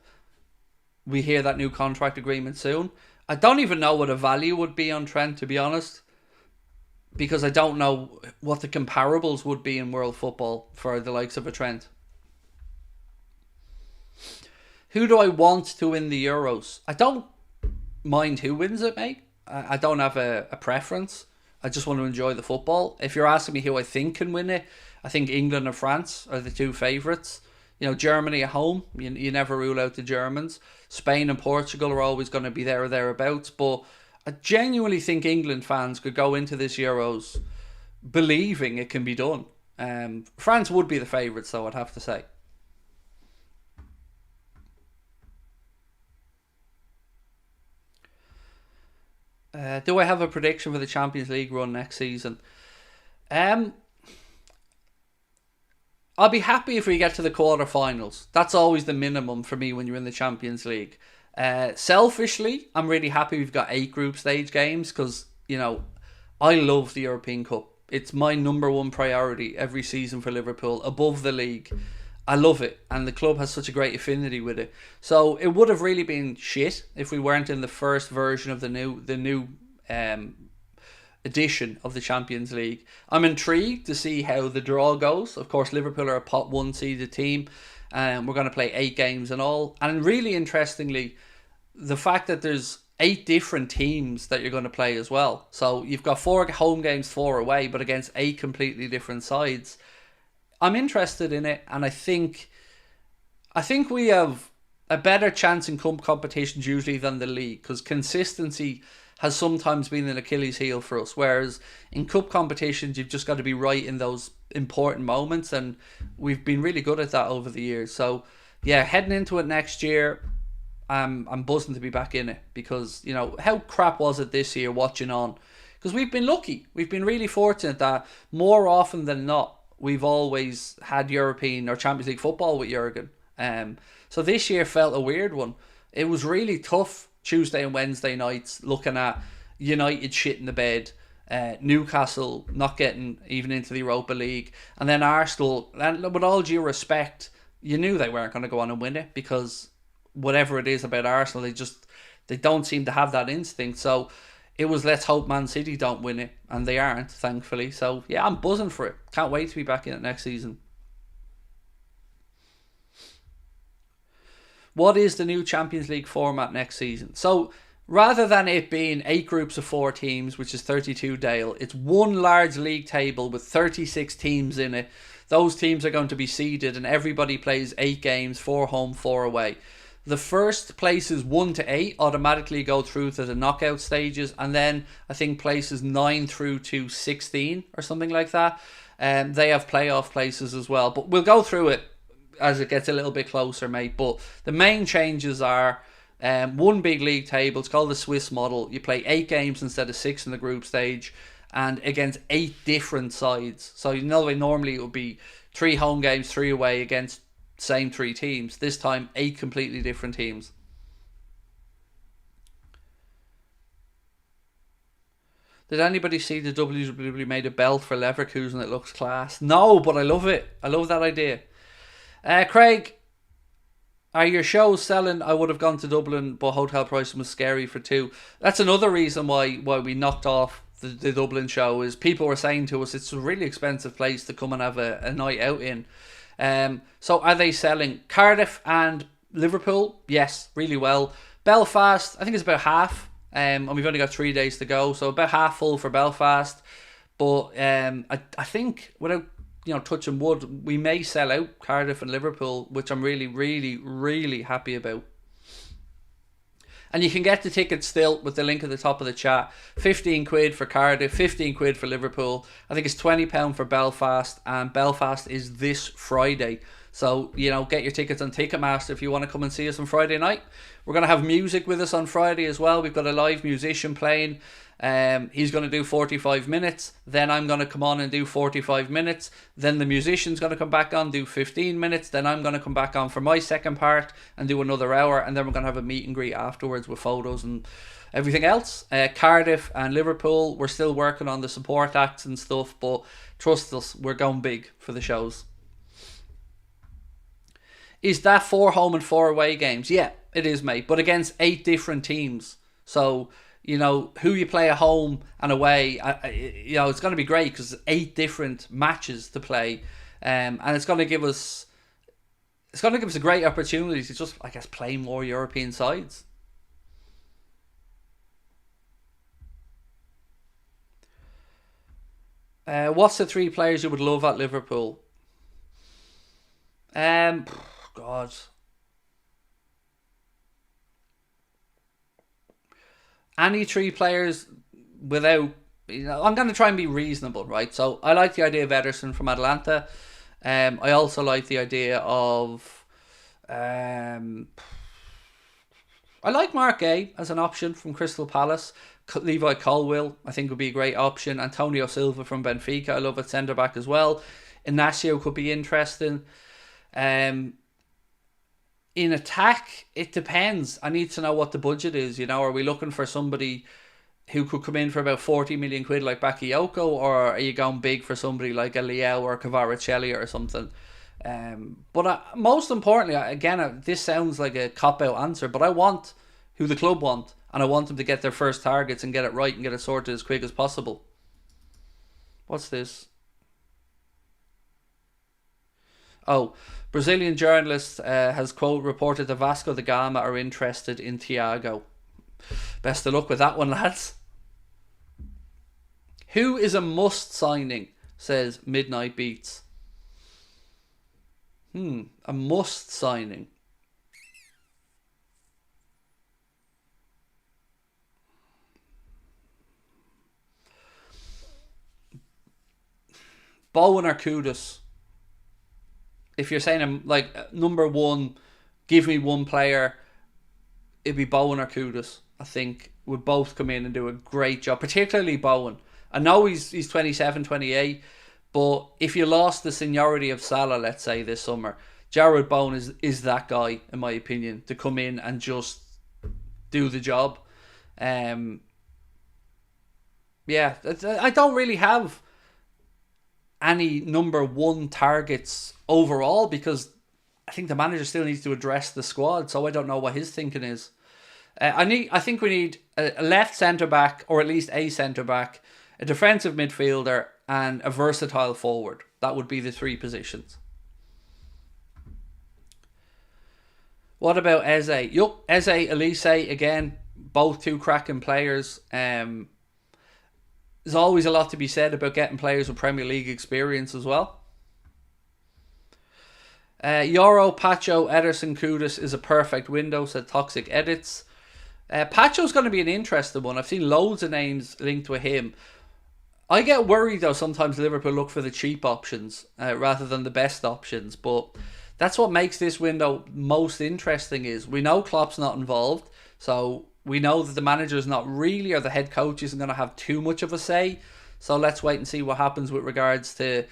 we hear that new contract agreement soon. I don't even know what a value would be on Trent, to be honest, because I don't know what the comparables would be in world football for the likes of a Trent. Who do I want to win the Euros? I don't mind who wins it, mate. I don't have a preference. I just want to enjoy the football. If you're asking me who I think can win it, I think England and France are the two favourites. You know, Germany at home, you never rule out the Germans. Spain and Portugal are always going to be there or thereabouts. But I genuinely think England fans could go into this Euros believing it can be done. France would be the favourites, though, I'd have to say. Do I have a prediction for the Champions League run next season? I'll be happy if we get to the quarterfinals. That's always the minimum for me when you're in the Champions League. Selfishly, I'm really happy we've got 8 group stage games because, you know, I love the European Cup. It's my number one priority every season for Liverpool, above the league. I love it, and the club has such a great affinity with it. So it would have really been shit if we weren't in the first version of the new edition of the Champions League. I'm intrigued to see how the draw goes. Of course, Liverpool are a pot 1 seeded team, and we're going to play 8 games in all. And really interestingly, the fact that there's 8 different teams that you're going to play as well. So you've got 4 home games, 4 away, but against 8 completely different sides. I'm interested in it, and I think we have a better chance in cup competitions usually than the league, because consistency has sometimes been an Achilles heel for us, whereas in cup competitions you've just got to be right in those important moments, and we've been really good at that over the years. So yeah, heading into it next year, I'm buzzing to be back in it, because, you know, how crap was it this year watching on? Because we've been lucky, we've been really fortunate that more often than not we've always had European or Champions League football with Jurgen. So this year felt a weird one. It was really tough Tuesday and Wednesday nights looking at United shit in the bed, Newcastle not getting even into the Europa League, and then Arsenal, and with all due respect, you knew they weren't going to go on and win it, because whatever it is about Arsenal, they don't seem to have that instinct. So it was, let's hope Man City don't win it, and they aren't, thankfully. So yeah, I'm buzzing for it. Can't wait to be back in it next season. What is the new Champions League format next season? So rather than it being 8 groups of 4 teams, which is 32 Dale, it's one large league table with 36 teams in it. Those teams are going to be seeded, and everybody plays 8 games, 4 home, 4 away. The first places 1 to 8 automatically go through to the knockout stages, and then I think places 9 through to 16 or something like that. They have playoff places as well, but we'll go through it as it gets a little bit closer, mate. But the main changes are one big league table. It's called the Swiss model. You play 8 games instead of 6 in the group stage, and against 8 different sides. So you know, normally it would be 3 home games, 3 away against same 3 teams. This time 8 completely different teams. Did anybody see the WWE made a belt for Leverkusen that looks class? No, but I love it. I love that idea. Craig, are your shows selling? I would have gone to Dublin, but hotel pricing was scary for 2. That's another reason why we knocked off the Dublin show, is people were saying to us it's a really expensive place to come and have a night out in. So are they selling? Cardiff and Liverpool, yes, really well. Belfast, I think it's about half, and we've only got 3 days to go, so about half full for Belfast. But I think, without touching wood, we may sell out Cardiff and Liverpool, which I'm really, really, really happy about. And you can get the tickets still with the link at the top of the chat. 15 quid for Cardiff, 15 quid for Liverpool. I think it's £20 for Belfast, and Belfast is this Friday. So, get your tickets on Ticketmaster if you want to come and see us on Friday night. We're going to have music with us on Friday as well. We've got a live musician playing. He's going to do 45 minutes. Then I'm going to come on and do 45 minutes. Then the musician's going to come back on, do 15 minutes. Then I'm going to come back on for my second part and do another hour. And then we're going to have a meet and greet afterwards with photos and everything else. Cardiff and Liverpool, we're still working on the support acts and stuff. But trust us, we're going big for the shows. Is that 4 home and 4 away games? Yeah, it is, mate. But against 8 different teams. So, who you play at home and away, it's going to be great because 8 different matches to play. And it's going to give us a great opportunity to just, I guess, play more European sides. What's the 3 players you would love at Liverpool? God. Any 3 players without... I'm going to try and be reasonable, right? So I like the idea of Ederson from Atalanta. I also like the idea of... I like Mark Gay as an option from Crystal Palace. Levi Colwill, I think, would be a great option. Antonio Silva from Benfica, I love at centre-back as well. Inacio could be interesting. In attack, it depends. I need to know what the budget is. Are we looking for somebody who could come in for about 40 million quid like Bakayoko, or are you going big for somebody like a Leao or Kvaratskhelia or something? But most importantly, again, this sounds like a cop-out answer, but I want who the club want, and I want them to get their first targets and get it right and get it sorted as quick as possible. What's this? Oh, Brazilian journalist has, quote, reported that Vasco da Gama are interested in Thiago. Best of luck with that one, lads. Who is a must signing, says Midnight Beats. A must signing. Bowen or Kudus? If you're saying like number one, give me one player, it'd be Bowen or Kudus. I think would both come in and do a great job, particularly Bowen. I know he's 27, 28, but if you lost the seniority of Salah, let's say this summer, Jarrod Bowen is that guy, in my opinion, to come in and just do the job. Yeah, I don't really have any number one targets overall because I think the manager still needs to address the squad, so I don't know what his thinking is. I think we need a left centre back, or at least a centre back, a defensive midfielder, and a versatile forward. That would be the 3 positions. What about Eze? Yup, Eze, Elise, again, both 2 cracking players. There's always a lot to be said about getting players with Premier League experience as well. Yoro, Pacho, Ederson, Kudus is a perfect window, said Toxic Edits. Pacho's going to be an interesting one. I've seen loads of names linked with him. I get worried though sometimes Liverpool look for the cheap options rather than the best options, but that's what makes this window most interesting. Is we know Klopp's not involved, so we know that the manager is not really, or the head coach isn't going to have too much of a say. So let's wait and see what happens with regards to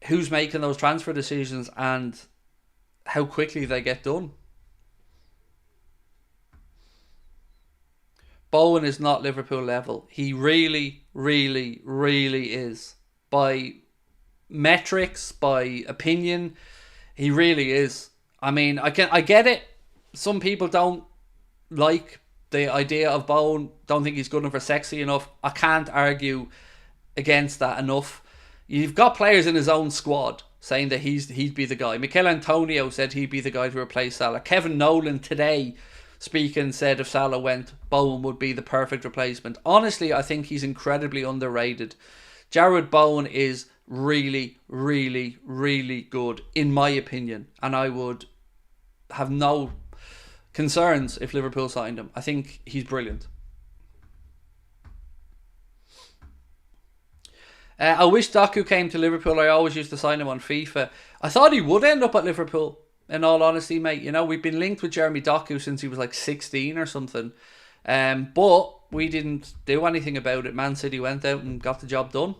who's making those transfer decisions and how quickly they get done. Bowen is not Liverpool level. He really, really, really is. By metrics, by opinion, he really is. I mean, I get it. Some people don't like the idea of Bowen, don't think he's good enough or sexy enough. I can't argue against that enough. You've got players in his own squad saying that he'd be the guy. Mikel Antonio said he'd be the guy to replace Salah. Kevin Nolan today speaking said if Salah went, Bowen would be the perfect replacement. Honestly, I think he's incredibly underrated. Jarrod Bowen is really, really, really good, in my opinion. And I would have no concerns if Liverpool signed him. I think he's brilliant. I wish Doku came to Liverpool. I always used to sign him on FIFA. I thought he would end up at Liverpool, in all honesty, mate. You know, we've been linked with Jeremy Doku since he was like 16 or something. But we didn't do anything about it. Man City went out and got the job done.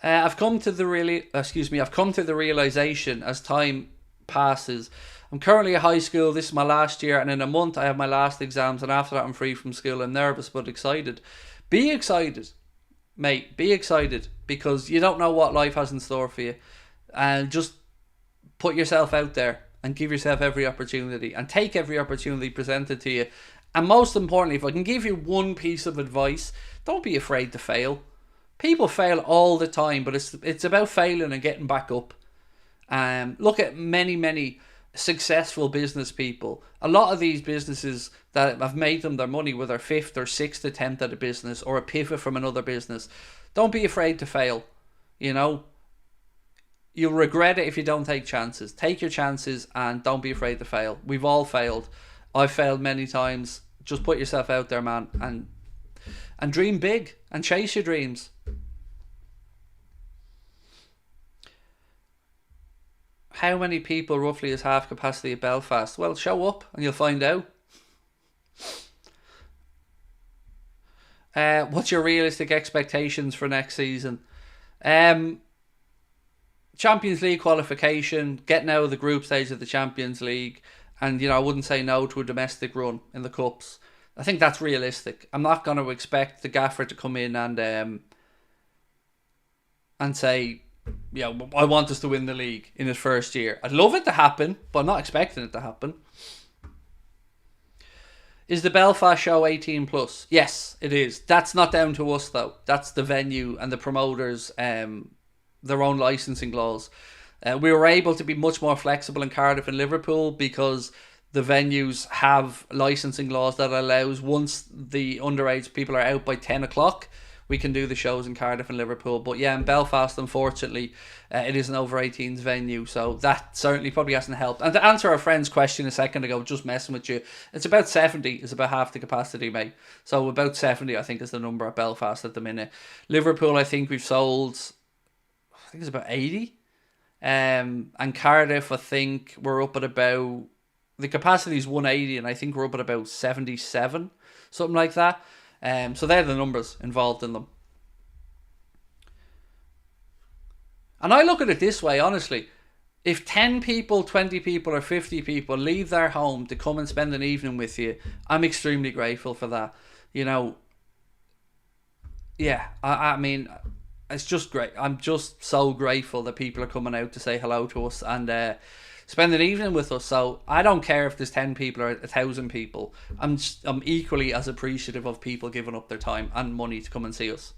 I've come to the realization as time passes. I'm currently at high school. This is my last year, and in a month I have my last exams, and after that I'm free from school. I'm nervous but excited. Be excited, mate. Be excited, because you don't know what life has in store for you. And just put yourself out there and give yourself every opportunity, and take every opportunity presented to you. And most importantly, if I can give you one piece of advice, don't be afraid to fail. People fail all the time, but it's about failing and getting back up. Look at many successful business people. A lot of these businesses that have made them their money with their 5th or 6th attempt at a business, or a pivot from another business. Don't be afraid to fail. You know, you'll regret it if you don't take chances. Take your chances and don't be afraid to fail. We've all failed. I've failed many times. Just put yourself out there, man, and dream big and chase your dreams. How many people roughly is half capacity at Belfast? Well, show up and you'll find out. What's your realistic expectations for next season? Champions League qualification, getting out of the group stage of the Champions League, and I wouldn't say no to a domestic run in the cups. I think that's realistic. I'm not going to expect the gaffer to come in and say, I want us to win the league in his first year. I'd love it to happen, but I'm not expecting it to happen. Is the Belfast show 18 plus? Yes, it is. That's not down to us though. That's the venue and the promoters, their own licensing laws. We were able to be much more flexible in Cardiff and Liverpool because the venues have licensing laws that allows, once the underage people are out by 10 o'clock, we can do the shows in Cardiff and Liverpool. But yeah, in Belfast, unfortunately, it is an over 18s venue. So that certainly probably hasn't helped. And to answer our friend's question a second ago, just messing with you, it's about 70. It's about half the capacity, mate. So about 70, I think, is the number at Belfast at the minute. Liverpool, I think we've sold, I think it's about 80. And Cardiff, I think we're up at about, the capacity is 180, and I think we're up at about 77, something like that. So they're the numbers involved in them. And I look at it this way, honestly. If 10 people, 20 people or 50 people leave their home to come and spend an evening with you, I'm extremely grateful for that. I mean, it's just great. I'm just so grateful that people are coming out to say hello to us and spend an evening with us. So I don't care if there's 10 people or 1,000 people. I'm equally as appreciative of people giving up their time and money to come and see us.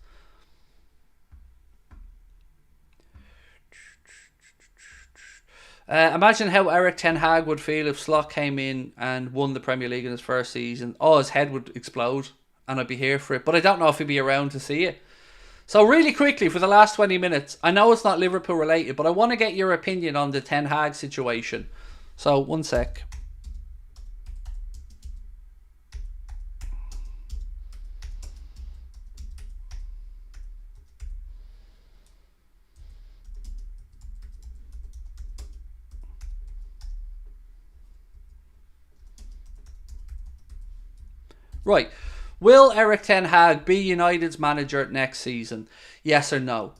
Imagine how Eric Ten Hag would feel if Slot came in and won the Premier League in his first season. Oh, his head would explode and I'd be here for it. But I don't know if he'd be around to see it. So really quickly, for the last 20 minutes, I know it's not Liverpool related, but I want to get your opinion on the Ten Hag situation. So, one sec. Right. Will Eric Ten Hag be United's manager next season? Yes or no?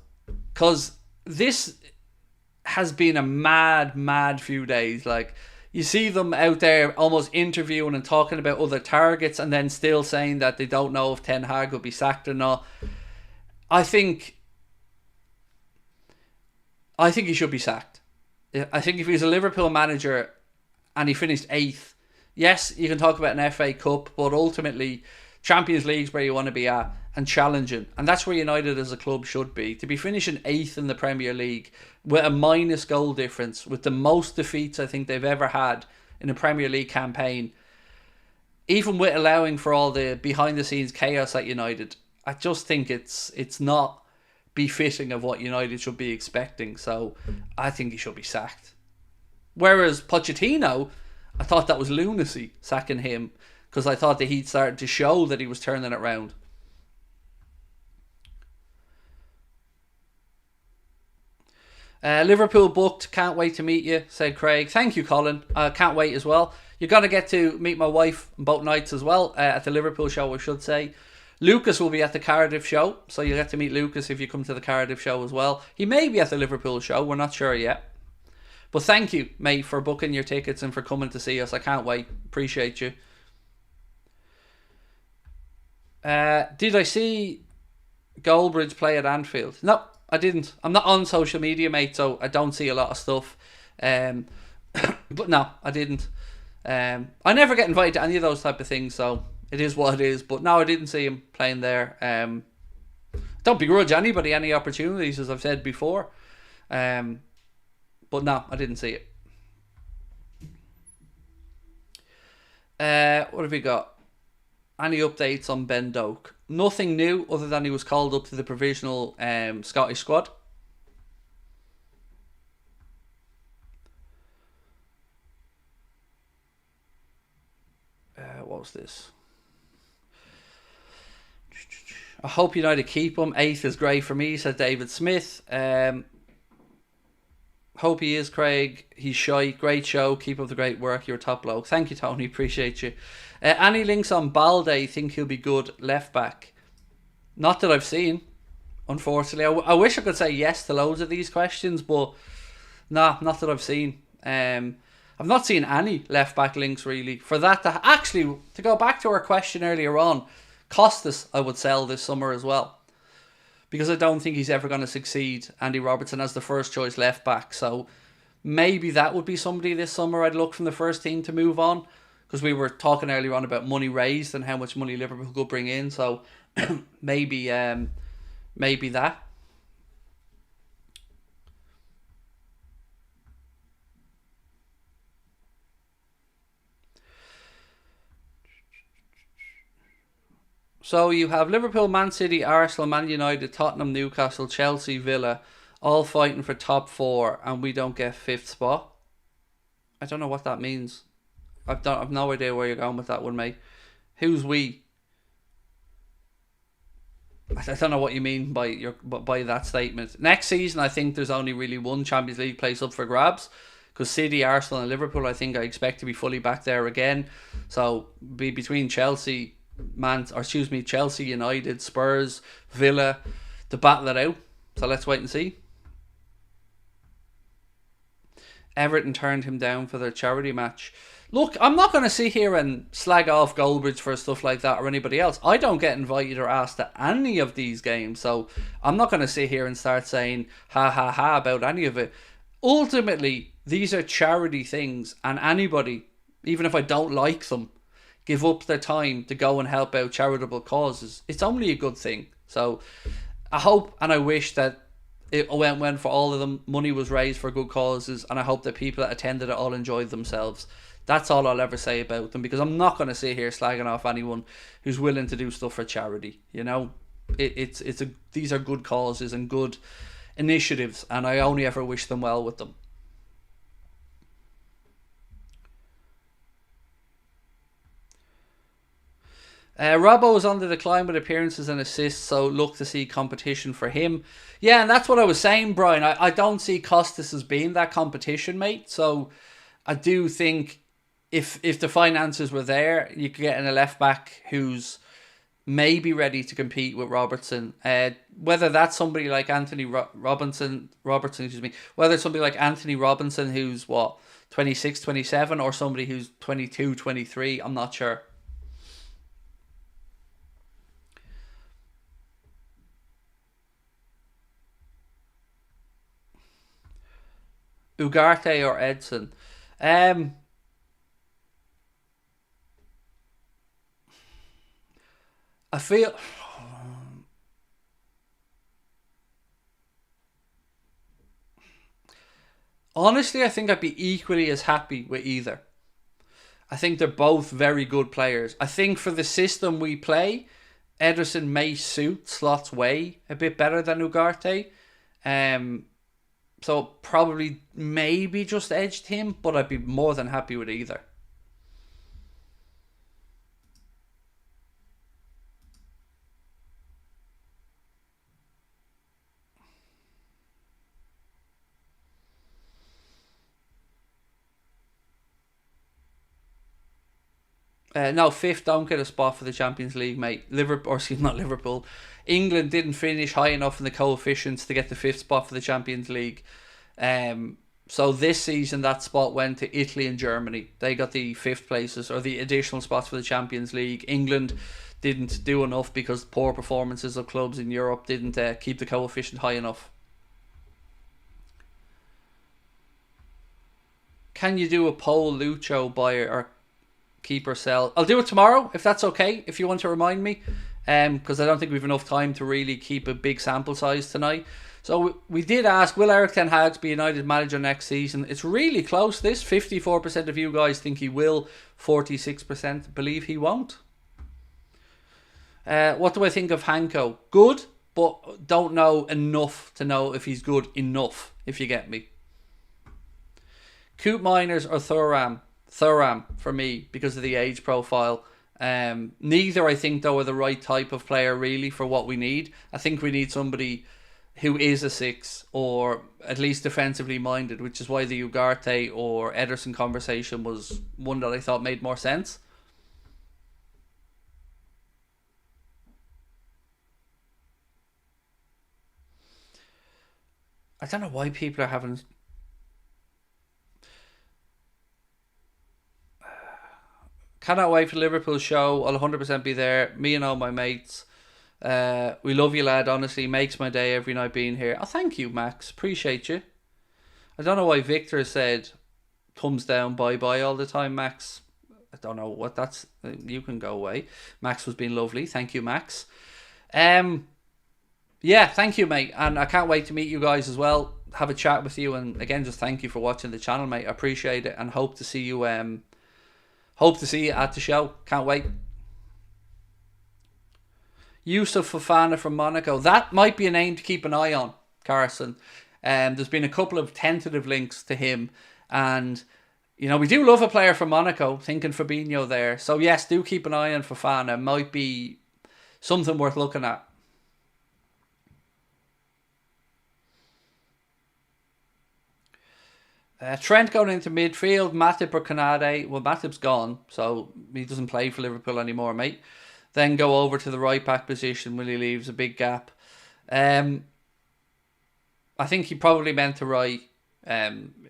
Because this has been a mad few days. Like, you see them out there almost interviewing and talking about other targets and then still saying that they don't know if Ten Hag will be sacked or not. I think he should be sacked. I think if he's a Liverpool manager and he finished 8th. Yes, you can talk about an FA Cup, but ultimately, Champions League's where you want to be at and challenging. And that's where United as a club should be. To be finishing 8th in the Premier League with a minus goal difference, with the most defeats I think they've ever had in a Premier League campaign, even with allowing for all the behind-the-scenes chaos at United, I just think it's not befitting of what United should be expecting. So I think he should be sacked. Whereas Pochettino, I thought that was lunacy, sacking him, because I thought that he'd started to show that he was turning it around. Liverpool booked, can't wait to meet you, said Craig. Thank you, Colin. Can't wait as well. You're going to get to meet my wife both nights as well, at the Liverpool show, I should say. Lucas will be at the Cardiff show, so you'll get to meet Lucas if you come to the Cardiff show as well. He may be at the Liverpool show, we're not sure yet. But thank you, mate, for booking your tickets and for coming to see us. I can't wait. Appreciate you. Did I see Goldbridge play at Anfield? No, I didn't. I'm not on social media, mate, so I don't see a lot of stuff. But no, I didn't. I never get invited to any of those type of things, so it is what it is. But no, I didn't see him playing there. Don't begrudge anybody any opportunities, as I've said before. But no, I didn't see it. What have we got? Any updates on Ben Doak? Nothing new other than he was called up to the provisional Scottish squad. What was this? I hope United keep him. 8th is great for me, said David Smith. Hope he is, Craig. He's shy. Great show. Keep up the great work. You're a top bloke. Thank you, Tony. Appreciate you. Any links on Balde? Think he'll be good left back? Not that I've seen, unfortunately. I wish I could say yes to loads of these questions, but nah, not that I've seen. I've not seen any left back links really. For that to actually, to go back to our question earlier on, Costas I would sell this summer as well, because I don't think he's ever going to succeed, Andy Robertson, as the first choice left back. So maybe that would be somebody this summer I'd look from the first team to move on, because we were talking earlier on about money raised and how much money Liverpool could bring in. So maybe that. So you have Liverpool, Man City, Arsenal, Man United, Tottenham, Newcastle, Chelsea, Villa, all fighting for top 4, and we don't get 5th spot. I don't know what that means. I've no idea where you're going with that one, mate. Who's we? I don't know what you mean by that statement. Next season, I think there's only really one Champions League place up for grabs, because City, Arsenal, and Liverpool, I think I expect to be fully back there again. So be between Chelsea, Chelsea, United, Spurs, Villa, to battle it out. So let's wait and see. Everton turned him down for their charity match. Look, I'm not going to sit here and slag off Goldbridge for stuff like that or anybody else. I don't get invited or asked to any of these games, so I'm not going to sit here and start saying ha ha ha about any of it. Ultimately, these are charity things, and anybody, even if I don't like them, give up their time to go and help out charitable causes. It's only a good thing. So I hope and I wish that it went for all of them. Money was raised for good causes, and I hope that people that attended it all enjoyed themselves. That's all I'll ever say about them, because I'm not going to sit here slagging off anyone who's willing to do stuff for charity. You know, these are good causes and good initiatives, and I only ever wish them well with them. Robbo is on the decline with appearances and assists, so look to see competition for him. Yeah, and that's what I was saying, Brian. I don't see Costas as being that competition, mate. So I do think if the finances were there, you could get in a left back who's maybe ready to compete with Robertson. Whether that's somebody like Anthony Robertson, whether it's somebody like Anthony Robinson, who's 26, 27, or somebody who's 22, 23, I'm not sure. Ugarte or Edson. I feel... Honestly, I think I'd be equally as happy with either. I think they're both very good players. I think for the system we play, Ederson may suit Slot's way a bit better than Ugarte. So probably maybe just edged him, but I'd be more than happy with either. No, fifth don't get a spot for the Champions League, mate. Liverpool, or excuse me, not Liverpool. England didn't finish high enough in the coefficients to get the fifth spot for the Champions League. So this season, that spot went to Italy and Germany. They got the fifth places, or the additional spots for the Champions League. England didn't do enough because poor performances of clubs in Europe didn't keep the coefficient high enough. Can you do a poll, Lucho, buyer or keeper sell? I'll do it tomorrow if that's okay, if you want to remind me, because I don't think we've enough time to really keep a big sample size tonight. So we did ask, will Eric Ten Hag be United manager next season? It's really close, this. 54% of you guys think he will, 46% believe he won't. What do I think of Hanko? Good, but don't know enough to know if he's good enough, if you get me. Coop Miners or Thuram? Thuram for me because of the age profile. Neither I think though are the right type of player really for what we need. I think we need somebody who is a six or at least defensively minded, which is why the Ugarte or Ederson conversation was one that I thought made more sense. I don't know why people are having... Cannot wait for Liverpool's show. I'll 100% be there. Me and all my mates. We love you, lad. Honestly, makes my day every night being here. Oh, thank you, Max. Appreciate you. I don't know why Victor said thumbs down, bye-bye all the time, Max. I don't know what that's... You can go away. Max was being lovely. Thank you, Max. Yeah, thank you, mate. And I can't wait to meet you guys as well. Have a chat with you. And again, just thank you for watching the channel, mate. I appreciate it and hope to see you... Hope to see you at the show. Can't wait. Yusuf Fofana from Monaco. That might be a name to keep an eye on, Carson. There's been a couple of tentative links to him. And, you know, we do love a player from Monaco. Thinking Fabinho there. So, yes, do keep an eye on Fofana. Might be something worth looking at. Trent going into midfield, Matip or Canade. Well, Matip's gone, so he doesn't play for Liverpool anymore, mate. Then go over to the right back position when he leaves a big gap. I think he probably meant to write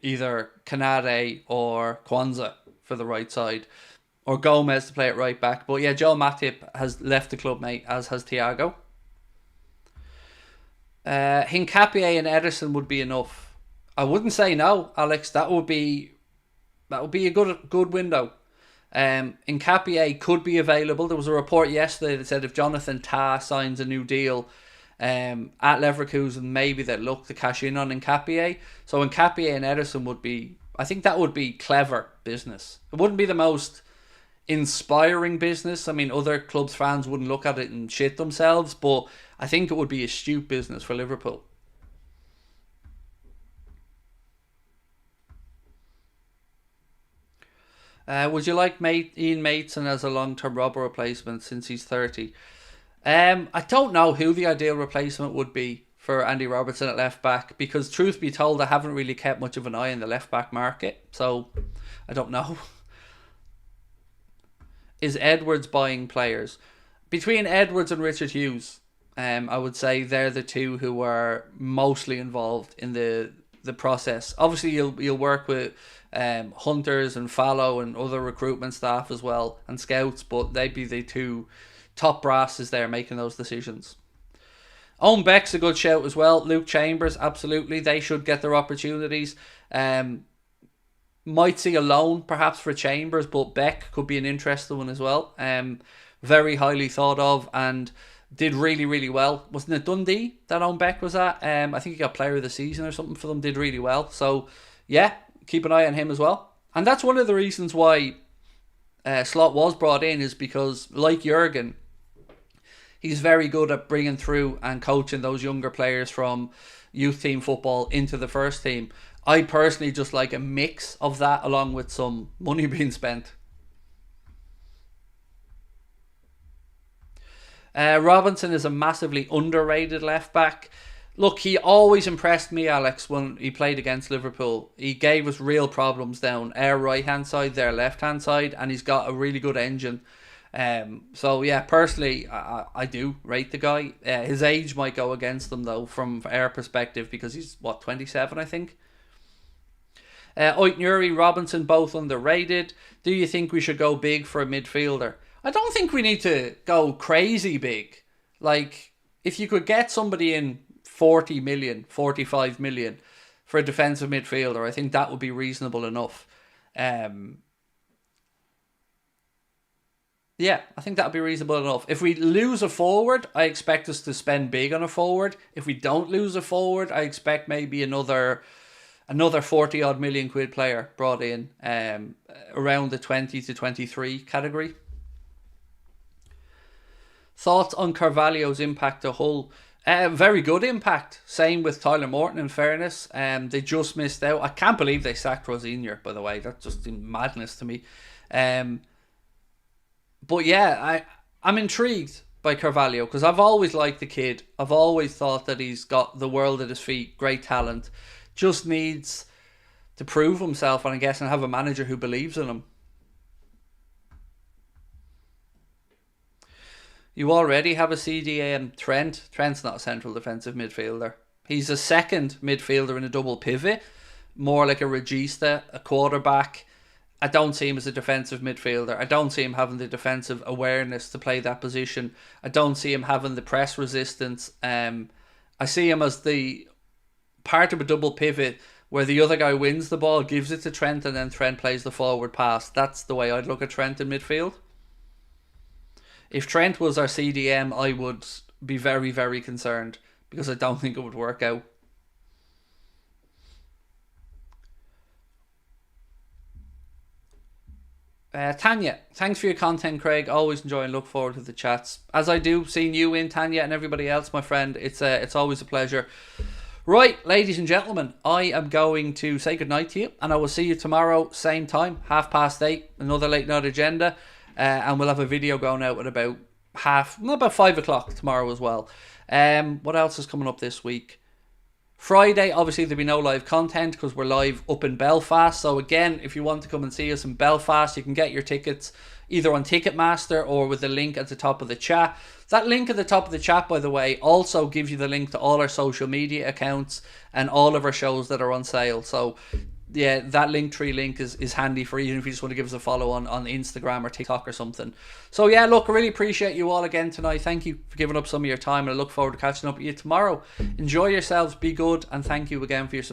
either Canade or Kwanzaa for the right side, or Gomez to play at right back. But yeah, Joel Matip has left the club, mate, as has Thiago. Hincapié and Ederson would be enough. I wouldn't say no, Alex. That would be a good window. Hincapié could be available. There was a report yesterday that said if Jonathan Tah signs a new deal at Leverkusen, maybe they'd look to cash in on Hincapié. So Hincapié and Ederson would be... I think that would be clever business. It wouldn't be the most inspiring business. I mean, other clubs' fans wouldn't look at it and shit themselves, but I think it would be astute business for Liverpool. Would you like Ian Maitson as a long-term Robbo replacement since he's 30? I don't know who the ideal replacement would be for Andy Robertson at left back, because truth be told, I haven't really kept much of an eye on the left back market, so I don't know. Is Edwards buying players? Between Edwards and Richard Hughes, I would say they're the two who are mostly involved in the process. Obviously, you'll work with hunters and fallow and other recruitment staff as well, and scouts, but they'd be the two top brasses there making those decisions. Owen Beck's a good shout as well. Luke Chambers, absolutely, they should get their opportunities. Might see a loan perhaps for Chambers, but Beck could be an interesting one as well. very highly thought of, and did really, really well. Wasn't it Dundee that Owen Beck was at? I think he got player of the season or something for them. Did really well. So, yeah, keep an eye on him as well. And that's one of the reasons why Slot was brought in, is because, like Jurgen, he's very good at bringing through and coaching those younger players from youth team football into the first team. I personally just like a mix of that along with some money being spent. Robinson is a massively underrated left back. Look, he always impressed me, Alex, when he played against Liverpool. He gave us real problems down our right-hand side, their left-hand side, and he's got a really good engine. So, yeah, personally, I do rate the guy. His age might go against him, though, from our perspective, because he's, 27, I think? Oitnuri, Robinson, both underrated. Do you think we should go big for a midfielder? I don't think we need to go crazy big. Like, if you could get somebody in 40 million, 45 million for a defensive midfielder, I think that would be reasonable enough. Yeah, I think that would be reasonable enough. If we lose a forward, I expect us to spend big on a forward. If we don't lose a forward, I expect maybe another 40 odd million quid player brought in, around the 20 to 23 category. Thoughts on Carvalho's impact to Hull? Very good impact. Same with Tyler Morton, in fairness. They just missed out. I can't believe they sacked Rosignor, by the way. That's just madness to me. But yeah, I'm intrigued by Carvalho, because I've always liked the kid. I've always thought that he's got the world at his feet. Great talent. Just needs to prove himself, and I guess, and have a manager who believes in him. You already have a CDM Trent. Trent's not a central defensive midfielder. He's a second midfielder in a double pivot. More like a regista, a quarterback. I don't see him as a defensive midfielder. I don't see him having the defensive awareness to play that position. I don't see him having the press resistance. I see him as the part of a double pivot where the other guy wins the ball, gives it to Trent, and then Trent plays the forward pass. That's the way I'd look at Trent in midfield. If Trent was our CDM, I would be very, very concerned, because I don't think it would work out. Tanya, thanks for your content, Craig. Always enjoy and look forward to the chats, as I do seeing you in, Tanya, and everybody else, my friend. It's always a pleasure. Right, ladies and gentlemen, I am going to say goodnight to you, and I will see you tomorrow, same time, 8:30, another late night agenda. And we'll have a video going out at about 5 o'clock tomorrow as well. What else is coming up this week? Friday, obviously there'll be no live content because we're live up in Belfast. So again, if you want to come and see us in Belfast, you can get your tickets either on Ticketmaster or with the link at the top of the chat. That link at the top of the chat, by the way, also gives you the link to all our social media accounts and all of our shows that are on sale. So yeah, that Linktree link is handy for even if you just want to give us a follow on Instagram or TikTok or something. So yeah, look, I really appreciate you all again tonight. Thank you for giving up some of your time, and I look forward to catching up with you tomorrow. Enjoy yourselves, be good, and thank you again for your support.